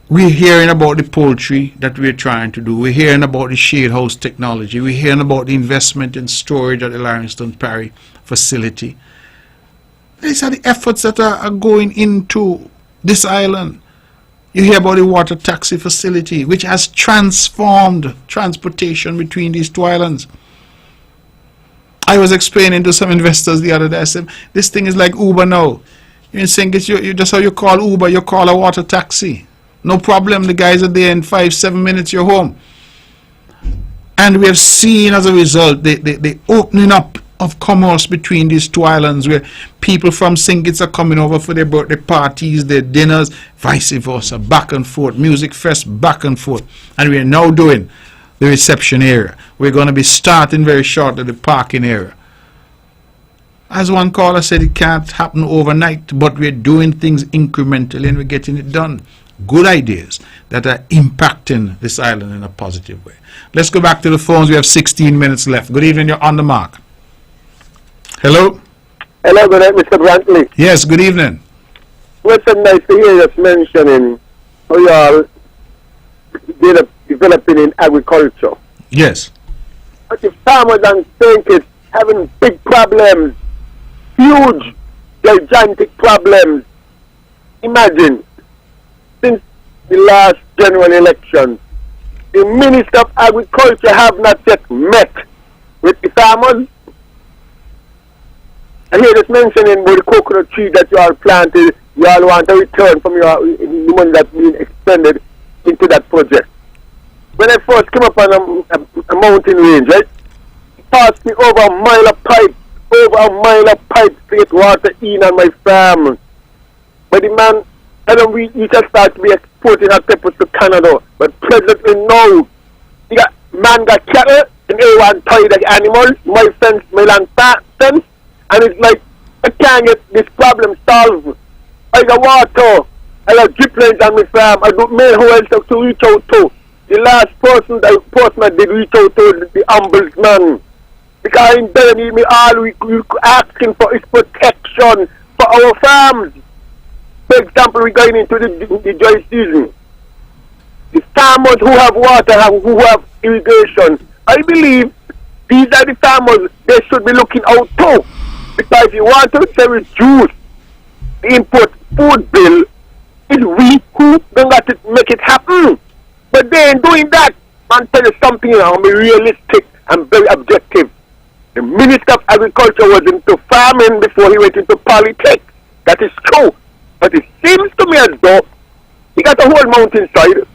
We're hearing about the poultry that we're trying to do. We're hearing about the shade house technology. We're hearing about the investment in storage at the Langston Perry facility. These are the efforts that are going into this island. You hear about the water taxi facility, which has transformed transportation between these two islands. I was explaining to some investors the other day, I said, this thing is like Uber now. You're saying it's just how you call Uber, you call a water taxi. No problem, the guys are there in 5-7 minutes, you're home. And we have seen as a result the opening up of commerce between these two islands, where people from St. Kitts are coming over for their birthday parties, their dinners, vice versa, back and forth, music fest, back and forth. And we are now doing the reception area. We're going to be starting very shortly the parking area. As one caller said, it can't happen overnight, but we're doing things incrementally and we're getting it done. Good ideas that are impacting this island in a positive way. Let's go back to the phones. We have 16 minutes left. Good evening. You're on the mark. Hello? Hello, good night, Mr. Brantley. Yes, good evening. Well, it's so nice to hear you mentioning how you all developing in agriculture. Yes. But the farmers and St. Kitts having big problems, huge, gigantic problems. Imagine, since the last general election, the Minister of Agriculture have not yet met with the farmers. I hear this mentioning about the coconut tree that you all planted, you all want a return from the money that's being expended into that project. When I first came up on a mountain range, right, it passed me over a mile of pipe to get water in on my farm. But the man, we just start to be exporting our peppers to Canada. But presently now, man got cattle and everyone tied the animals, my fence, my land fence. And it's like, I can't get this problem solved. I got water, I got drip lines on my farm, I don't know who else to reach out to. The last person I did reach out to the ombudsman. Because in there, all we asking for is protection for our farms. For example, we're going into the dry season. The farmers who have water, who have irrigation, I believe these are the farmers they should be looking out too. Because if you want to reduce the import food bill, it's we who don't got to make it happen. But they ain't doing that. Man, tell you something, I'm realistic and very objective. The Minister of Agriculture was into farming before he went into politics. That is true. But it seems to me as though he got a whole mountainside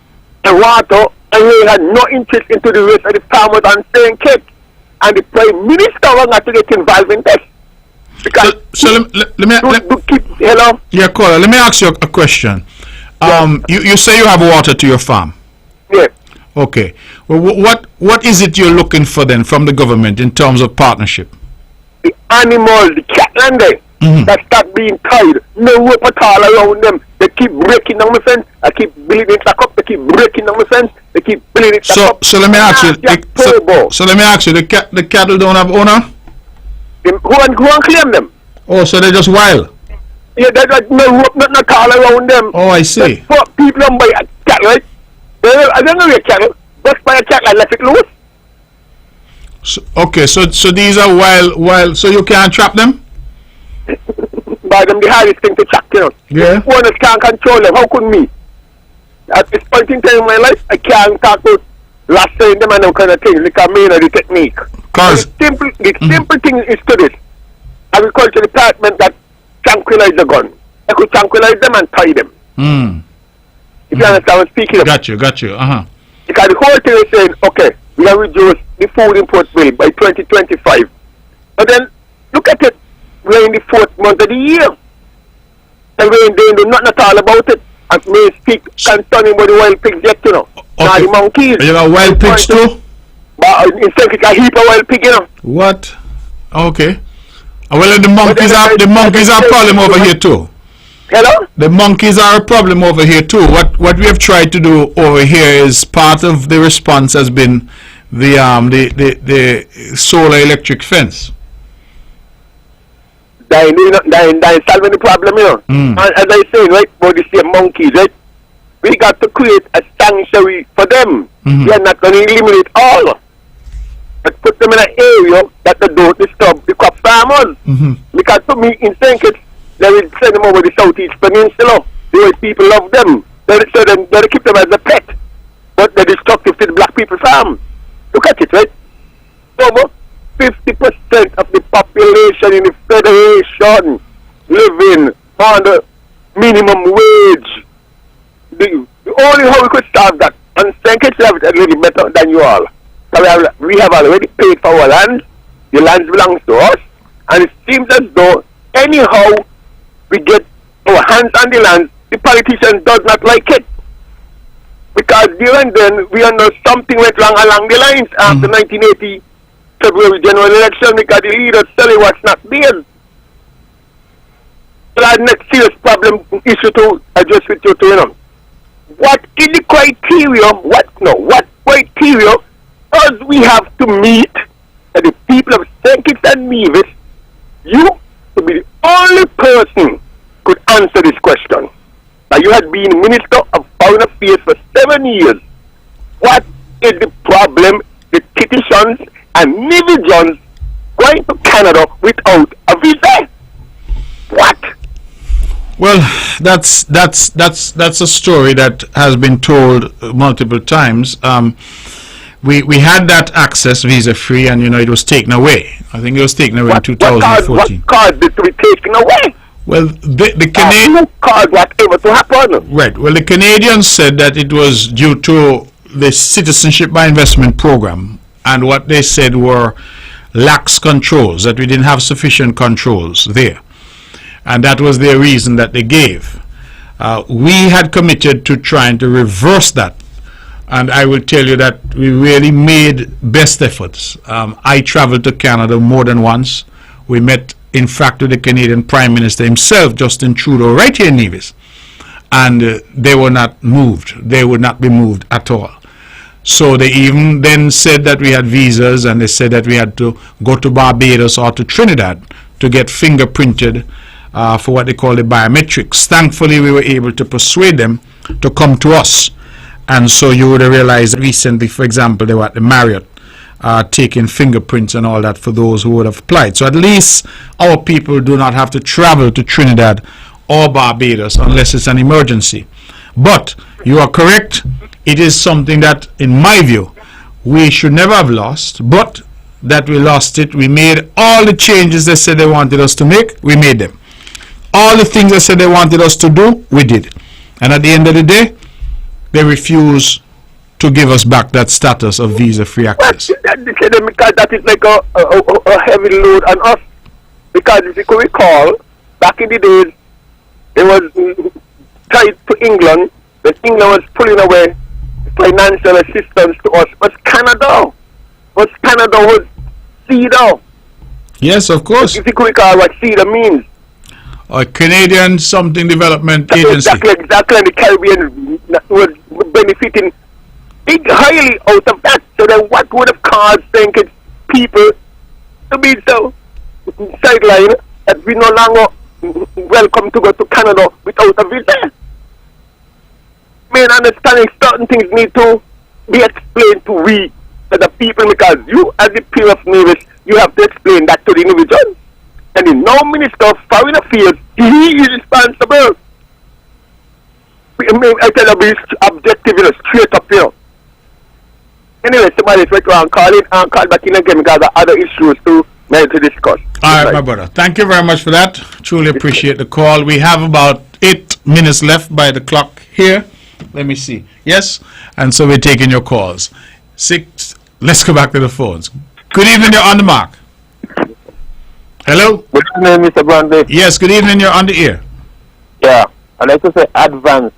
and water, and he had no interest into the rest of the farmers and St. Kitts. And the Prime Minister was not to get involved in this. Because hello? Yeah, caller, let me ask you a question. You say you have water to your farm. Yeah. Okay. Well, what is it you're looking for then from the government in terms of partnership? The animals, the cattle there, that start being tied. No rope at all around them. They keep breaking down the fence. I keep building it back up. They keep breaking down the fence. They keep building it back up. So let me ask you. So let me ask you. The cattle don't have owner? Who and claim them? Oh, so they're just wild. Yeah, there's no rope, nothing at all around them. Oh, I see. People don't buy a cattle, right? I don't know your cattle. Just buy a cattle and let it loose. So, okay, so these are wild. So you can't trap them? Buy them the hardest thing to track, you know. Yeah. Owners can't control them. How could me? At this point in time in my life, I can't talk about lassoing them and them kind of things because I know the technique. Cause The simple thing is to this. Agriculture department that tranquilize the gun. I could tranquilize them and tie them. If you understand what I'm speaking of. Got you. Because the whole thing is saying, okay, we have reduced the food import bill by 2025. But then, look at it. We're in the 4th month of the year. And we ain't doing nothing at all about it. And may speak concerning about the wild pigs yet, you know. Okay. Now the monkeys. You got wild pigs too? But instead it's a heap of wild pig, you know. What? Okay. Well, the monkeys are a problem over here too. Hello? The monkeys are a problem over here too. What we have tried to do over here is part of the response has been the solar electric fence. They solving the problem, you know. And as I say, right, for the same monkeys, right? We got to create a sanctuary for them. We are not going to eliminate all. But put them in an area that they don't disturb the crop farmers. Because to me, in St. Kitts, they will send them over the Southeast Peninsula. The way people love them. They keep them as a pet. But they're destructive to the black people farm. Look at it, right? Over 50% of the population in the Federation living on the minimum wage. The only how we could solve that, and St. Kitts have it a little better than you all. So we have already paid for our land. The land belongs to us. And it seems as though anyhow we get our hands on the land, the politician does not like it. Because there and then we know something went wrong along the lines after 1980 February general election because the leaders telling what's not there. So our next serious problem issue to address with you to, you know. What is the criteria? What criteria does we have to meet that the people of St. Kitts and Nevis, you to be the only person could answer this question. Now you had been Minister of Foreign Affairs for 7 years. What is the problem with Kittitians and Nevisians going to Canada without a visa? What? Well, that's a story that has been told multiple times. We had that access visa free, and it was taken away. I think it was taken away in 2014. What card did we taken away? Well, the Canadian card whatever to happen. Right. Well, the Canadians said that it was due to the Citizenship by Investment program, and what they said were lax controls, that we didn't have sufficient controls there. And that was their reason that they gave. We had committed to trying to reverse that. And I will tell you that we really made best efforts. I traveled to Canada more than once. We met, in fact, with the Canadian Prime Minister himself, Justin Trudeau, right here in Nevis. And they were not moved. They would not be moved at all. So they even then said that we had visas, and they said that we had to go to Barbados or to Trinidad to get fingerprinted for what they call the biometrics. Thankfully, we were able to persuade them to come to us. And so you would have realized recently, for example, they were at the Marriott taking fingerprints and all that for those who would have applied. So at least our people do not have to travel to Trinidad or Barbados unless it's an emergency. But you are correct. It is something that, in my view, we should never have lost, but that we lost it. We made all the changes they said they wanted us to make. We made them. All the things they said they wanted us to do, we did. And at the end of the day, they refuse to give us back that status of visa-free access. Because that is like a heavy load on us. Because if you could recall, back in the days, it was tied to England, but England was pulling away financial assistance to us was Canada. Was Canada was CEDAW. Yes, of course. If you could recall what CEDAW means. A Canadian something development agency. Exactly. And the Caribbean was benefiting highly out of that. So then what would have caused thinking people to be so sidelined that we no longer welcome to go to Canada without a visa? I mean, understanding certain things need to be explained to we, to the people, because you, as the Peer of Nevis, you have to explain that to the individual. And the now Minister of Foreign Affairs, he is responsible. I tell you, be objective, straight up here. Anyway, somebody's right around calling and call back in again because there are other issues to discuss. All right, my brother. Thank you very much for that. Truly appreciate the call. We have about 8 minutes left by the clock here. Let me see. Yes? And so we're taking your calls. 6. Let's go back to the phones. Good evening. You're on the mark. Hello? Good evening, Mr. Brantley. Yes, good evening. You're on the air. Yeah, I'd like to say advance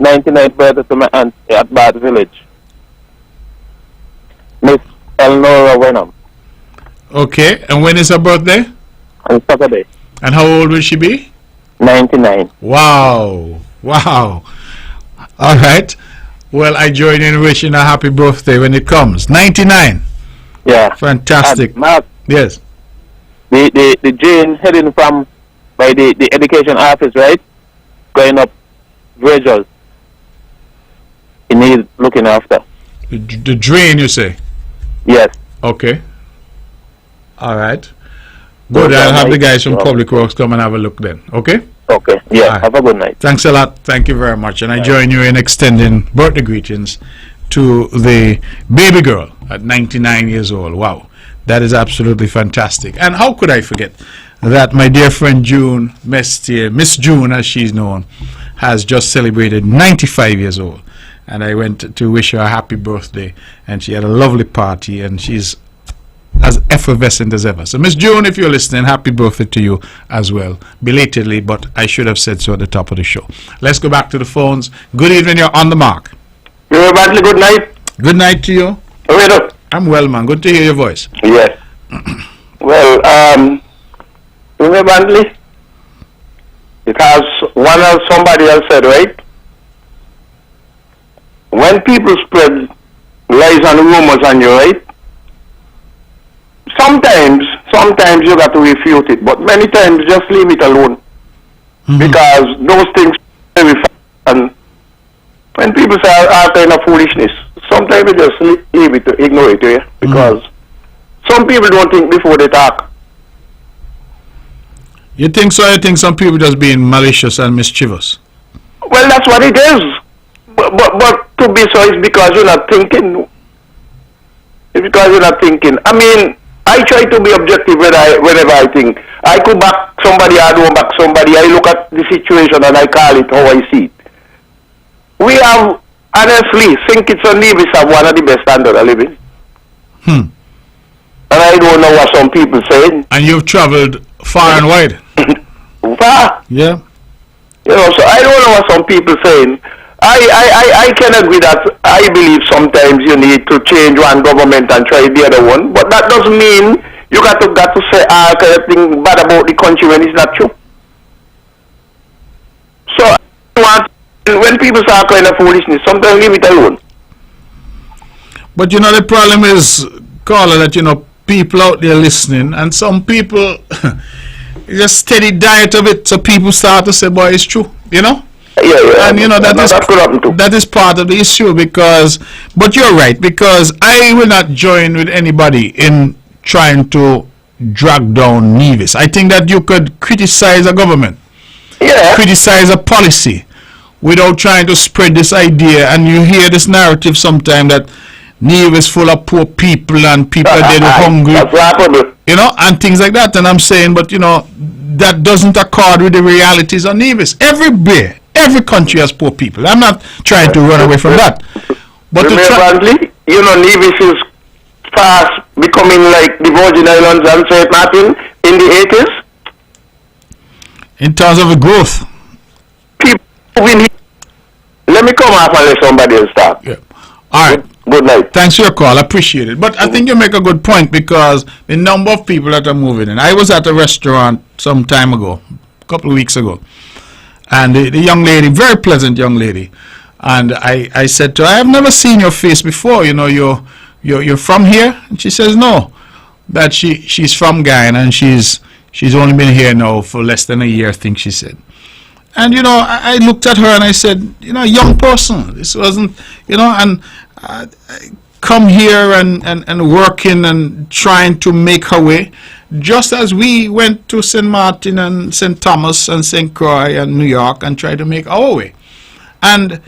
99th birthday to my aunt at Bath Village, Miss Elnora Wenham. Okay, and when is her birthday? On Saturday. And how old will she be? 99. Wow. Wow. All right. Well, I join in wishing a happy birthday when it comes. 99. Yeah. Fantastic. And Mark, Yes. the drain heading from by the education office, right? Going up Virgil. It needs looking after. The drain, you say? Yes. Okay. All right. Good. I'll have the guys from Public Works come and have a look then. Okay? Okay. Yeah. Right. Have a good night. Thanks a lot. Thank you very much. And I join you in extending birthday greetings to the baby girl at 99 years old. Wow. That is absolutely fantastic. And how could I forget that my dear friend June Mestier, Miss June as she's known, has just celebrated 95 years old. And I went to wish her a happy birthday, and she had a lovely party, and she's as effervescent as ever. So Miss June, if you're listening, happy birthday to you as well. Belatedly, but I should have said so at the top of the show. Let's go back to the phones. Good evening, you're on the mark. You're badly good night. Good night to you. Hello. I'm well, man. Good to hear your voice. Yes. Well, remember, Brantley? Because one of somebody else said, right? When people spread lies and rumors on you, right? Sometimes you got to refute it, but many times just leave it alone. Because those things very fast. And when people say all kind of foolishness, sometimes you just leave it, ignore it, yeah? Because some people don't think before they talk. You think so? I think some people just being malicious and mischievous. Well, that's what it is. But to be so is because you're not thinking. It's because you're not thinking. I mean, I try to be objective whenever I think. I could back somebody, I don't back somebody. I look at the situation and I call it how I see it. We have, honestly, St. Kitts and Nevis have one of the best standard of living. And I don't know what some people saying. And you've traveled far and wide. Far. Yeah. You know, so I don't know what some people saying. I can agree that I believe sometimes you need to change one government and try the other one, but that doesn't mean you got to say all kind of thing bad about the country when it's not true. So when people say all kind of foolishness, sometimes leave it alone. But you know the problem is, caller, that you know people out there listening, and some people just steady diet of it, so people start to say, "Boy, it's true," you know. Yeah. And you know that is part of the issue, because, but you're right, because I will not join with anybody in trying to drag down Nevis. I think that you could criticize a government, criticize a policy, without trying to spread this idea. And you hear this narrative sometimes that Nevis full of poor people and people are dead hungry, you know, and things like that. And I'm saying, but you know, that doesn't accord with the realities of Nevis. Every country has poor people. I'm not trying to run away from that. But Brantley, you know, Nevis is fast becoming like the Virgin Islands and St. Martin in the 80s. In terms of the growth. People moving here. Let me come off and let somebody else talk. Yeah. All right. Good night. Thanks for your call. I appreciate it. But I think you make a good point because the number of people that are moving in. I was at a restaurant some time ago, a couple of weeks ago, and the young lady, very pleasant young lady, and I said to her, I have never seen your face before. You know, you're from here? And she says no, that she's from Guyana and she's only been here now for less than a year, I think she said. And, you know, I looked at her and I said, you know, young person, this wasn't, you know, and come here and working and trying to make her way, just as we went to St. Martin and St. Thomas and St. Croix and New York and tried to make our way. And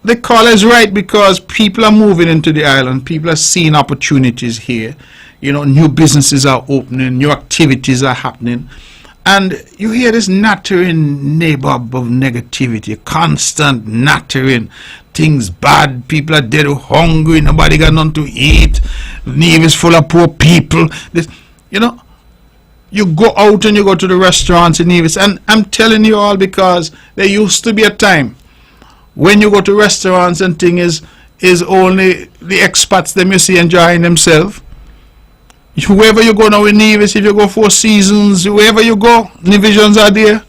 the caller is right because people are moving into the island, people are seeing opportunities here, you know, new businesses are opening, new activities are happening. And you hear this nattering neighborhood of negativity, constant nattering, things bad, people are dead hungry, nobody got nothing to eat, Nevis is full of poor people. This, you know, you go out and you go to the restaurants in Nevis, and I'm telling you all because there used to be a time when you go to restaurants and things is only the expats them you see enjoying themselves. Wherever you go now in Nevis, if you go Four Seasons, wherever you go, Nevisians are there,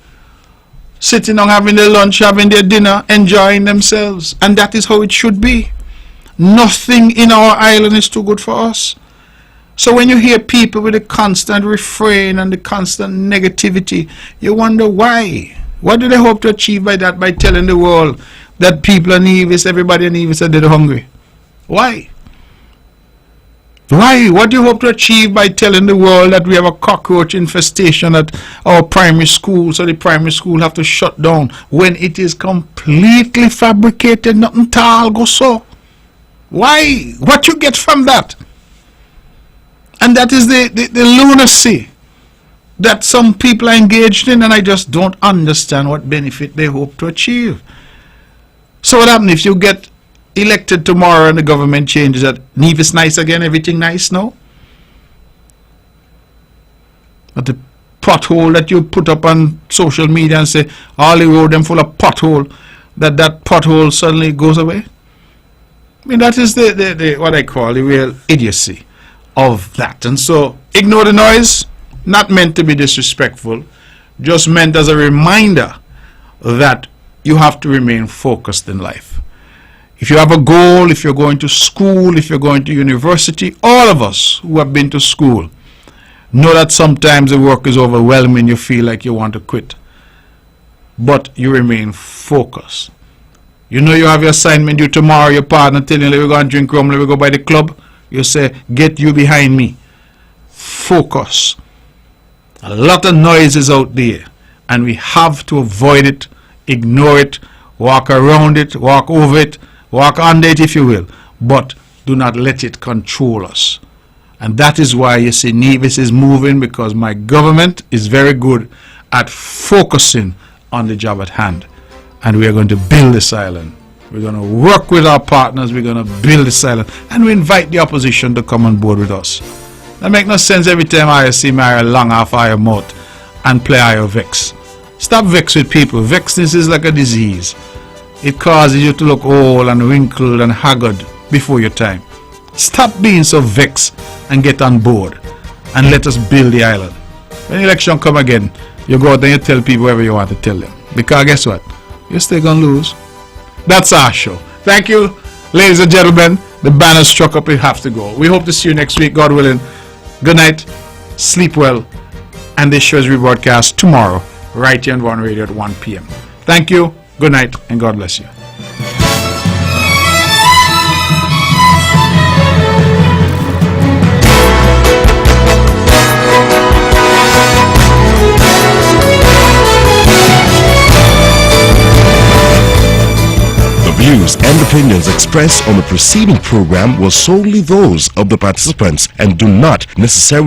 sitting down, having their lunch, having their dinner, enjoying themselves. And that is how it should be. Nothing in our island is too good for us. So when you hear people with the constant refrain and the constant negativity, you wonder why. What do they hope to achieve by that, by telling the world that people in Nevis, everybody in Nevis are dead hungry? Why? Why? What do you hope to achieve by telling the world that we have a cockroach infestation at our primary school, so the primary school have to shut down when it is completely fabricated, nothing tall go so? Why? What you get from that? And that is the lunacy that some people are engaged in, and I just don't understand what benefit they hope to achieve. So what happens if you get elected tomorrow and the government changes that Nevis nice again, everything nice now? But the pothole that you put up on social media and say all the road them full of pothole, that pothole suddenly goes away? I mean, that is the what I call the real idiocy of that. And so ignore the noise, not meant to be disrespectful, just meant as a reminder that you have to remain focused in life. If you have a goal, if you're going to school, if you're going to university, all of us who have been to school know that sometimes the work is overwhelming, you feel like you want to quit. But you remain focused. You know you have your assignment due tomorrow, your partner telling you we're going to drink rum, we go by the club. You say, get you behind me. Focus. A lot of noise is out there, and we have to avoid it, ignore it, walk around it, walk over it, walk under it if you will, but do not let it control us. And that is why you see Nevis is moving, because my government is very good at focusing on the job at hand. And we are going to build this island. We're going to work with our partners. We're going to build this island. And we invite the opposition to come on board with us. That makes no sense every time I see my long half eye mouth and play I vex. Stop vex with people. Vexness is like a disease. It causes you to look old and wrinkled and haggard before your time. Stop being so vexed and get on board and let us build the island. When election come again, you go out and you tell people whatever you want to tell them. Because guess what? You're still going to lose. That's our show. Thank you, ladies and gentlemen. The banner struck up. We have to go. We hope to see you next week, God willing. Good night. Sleep well. And this show is rebroadcast tomorrow, right here on One Radio at 1 p.m. Thank you. Good night, and God bless you. The views and opinions expressed on the preceding program were solely those of the participants and do not necessarily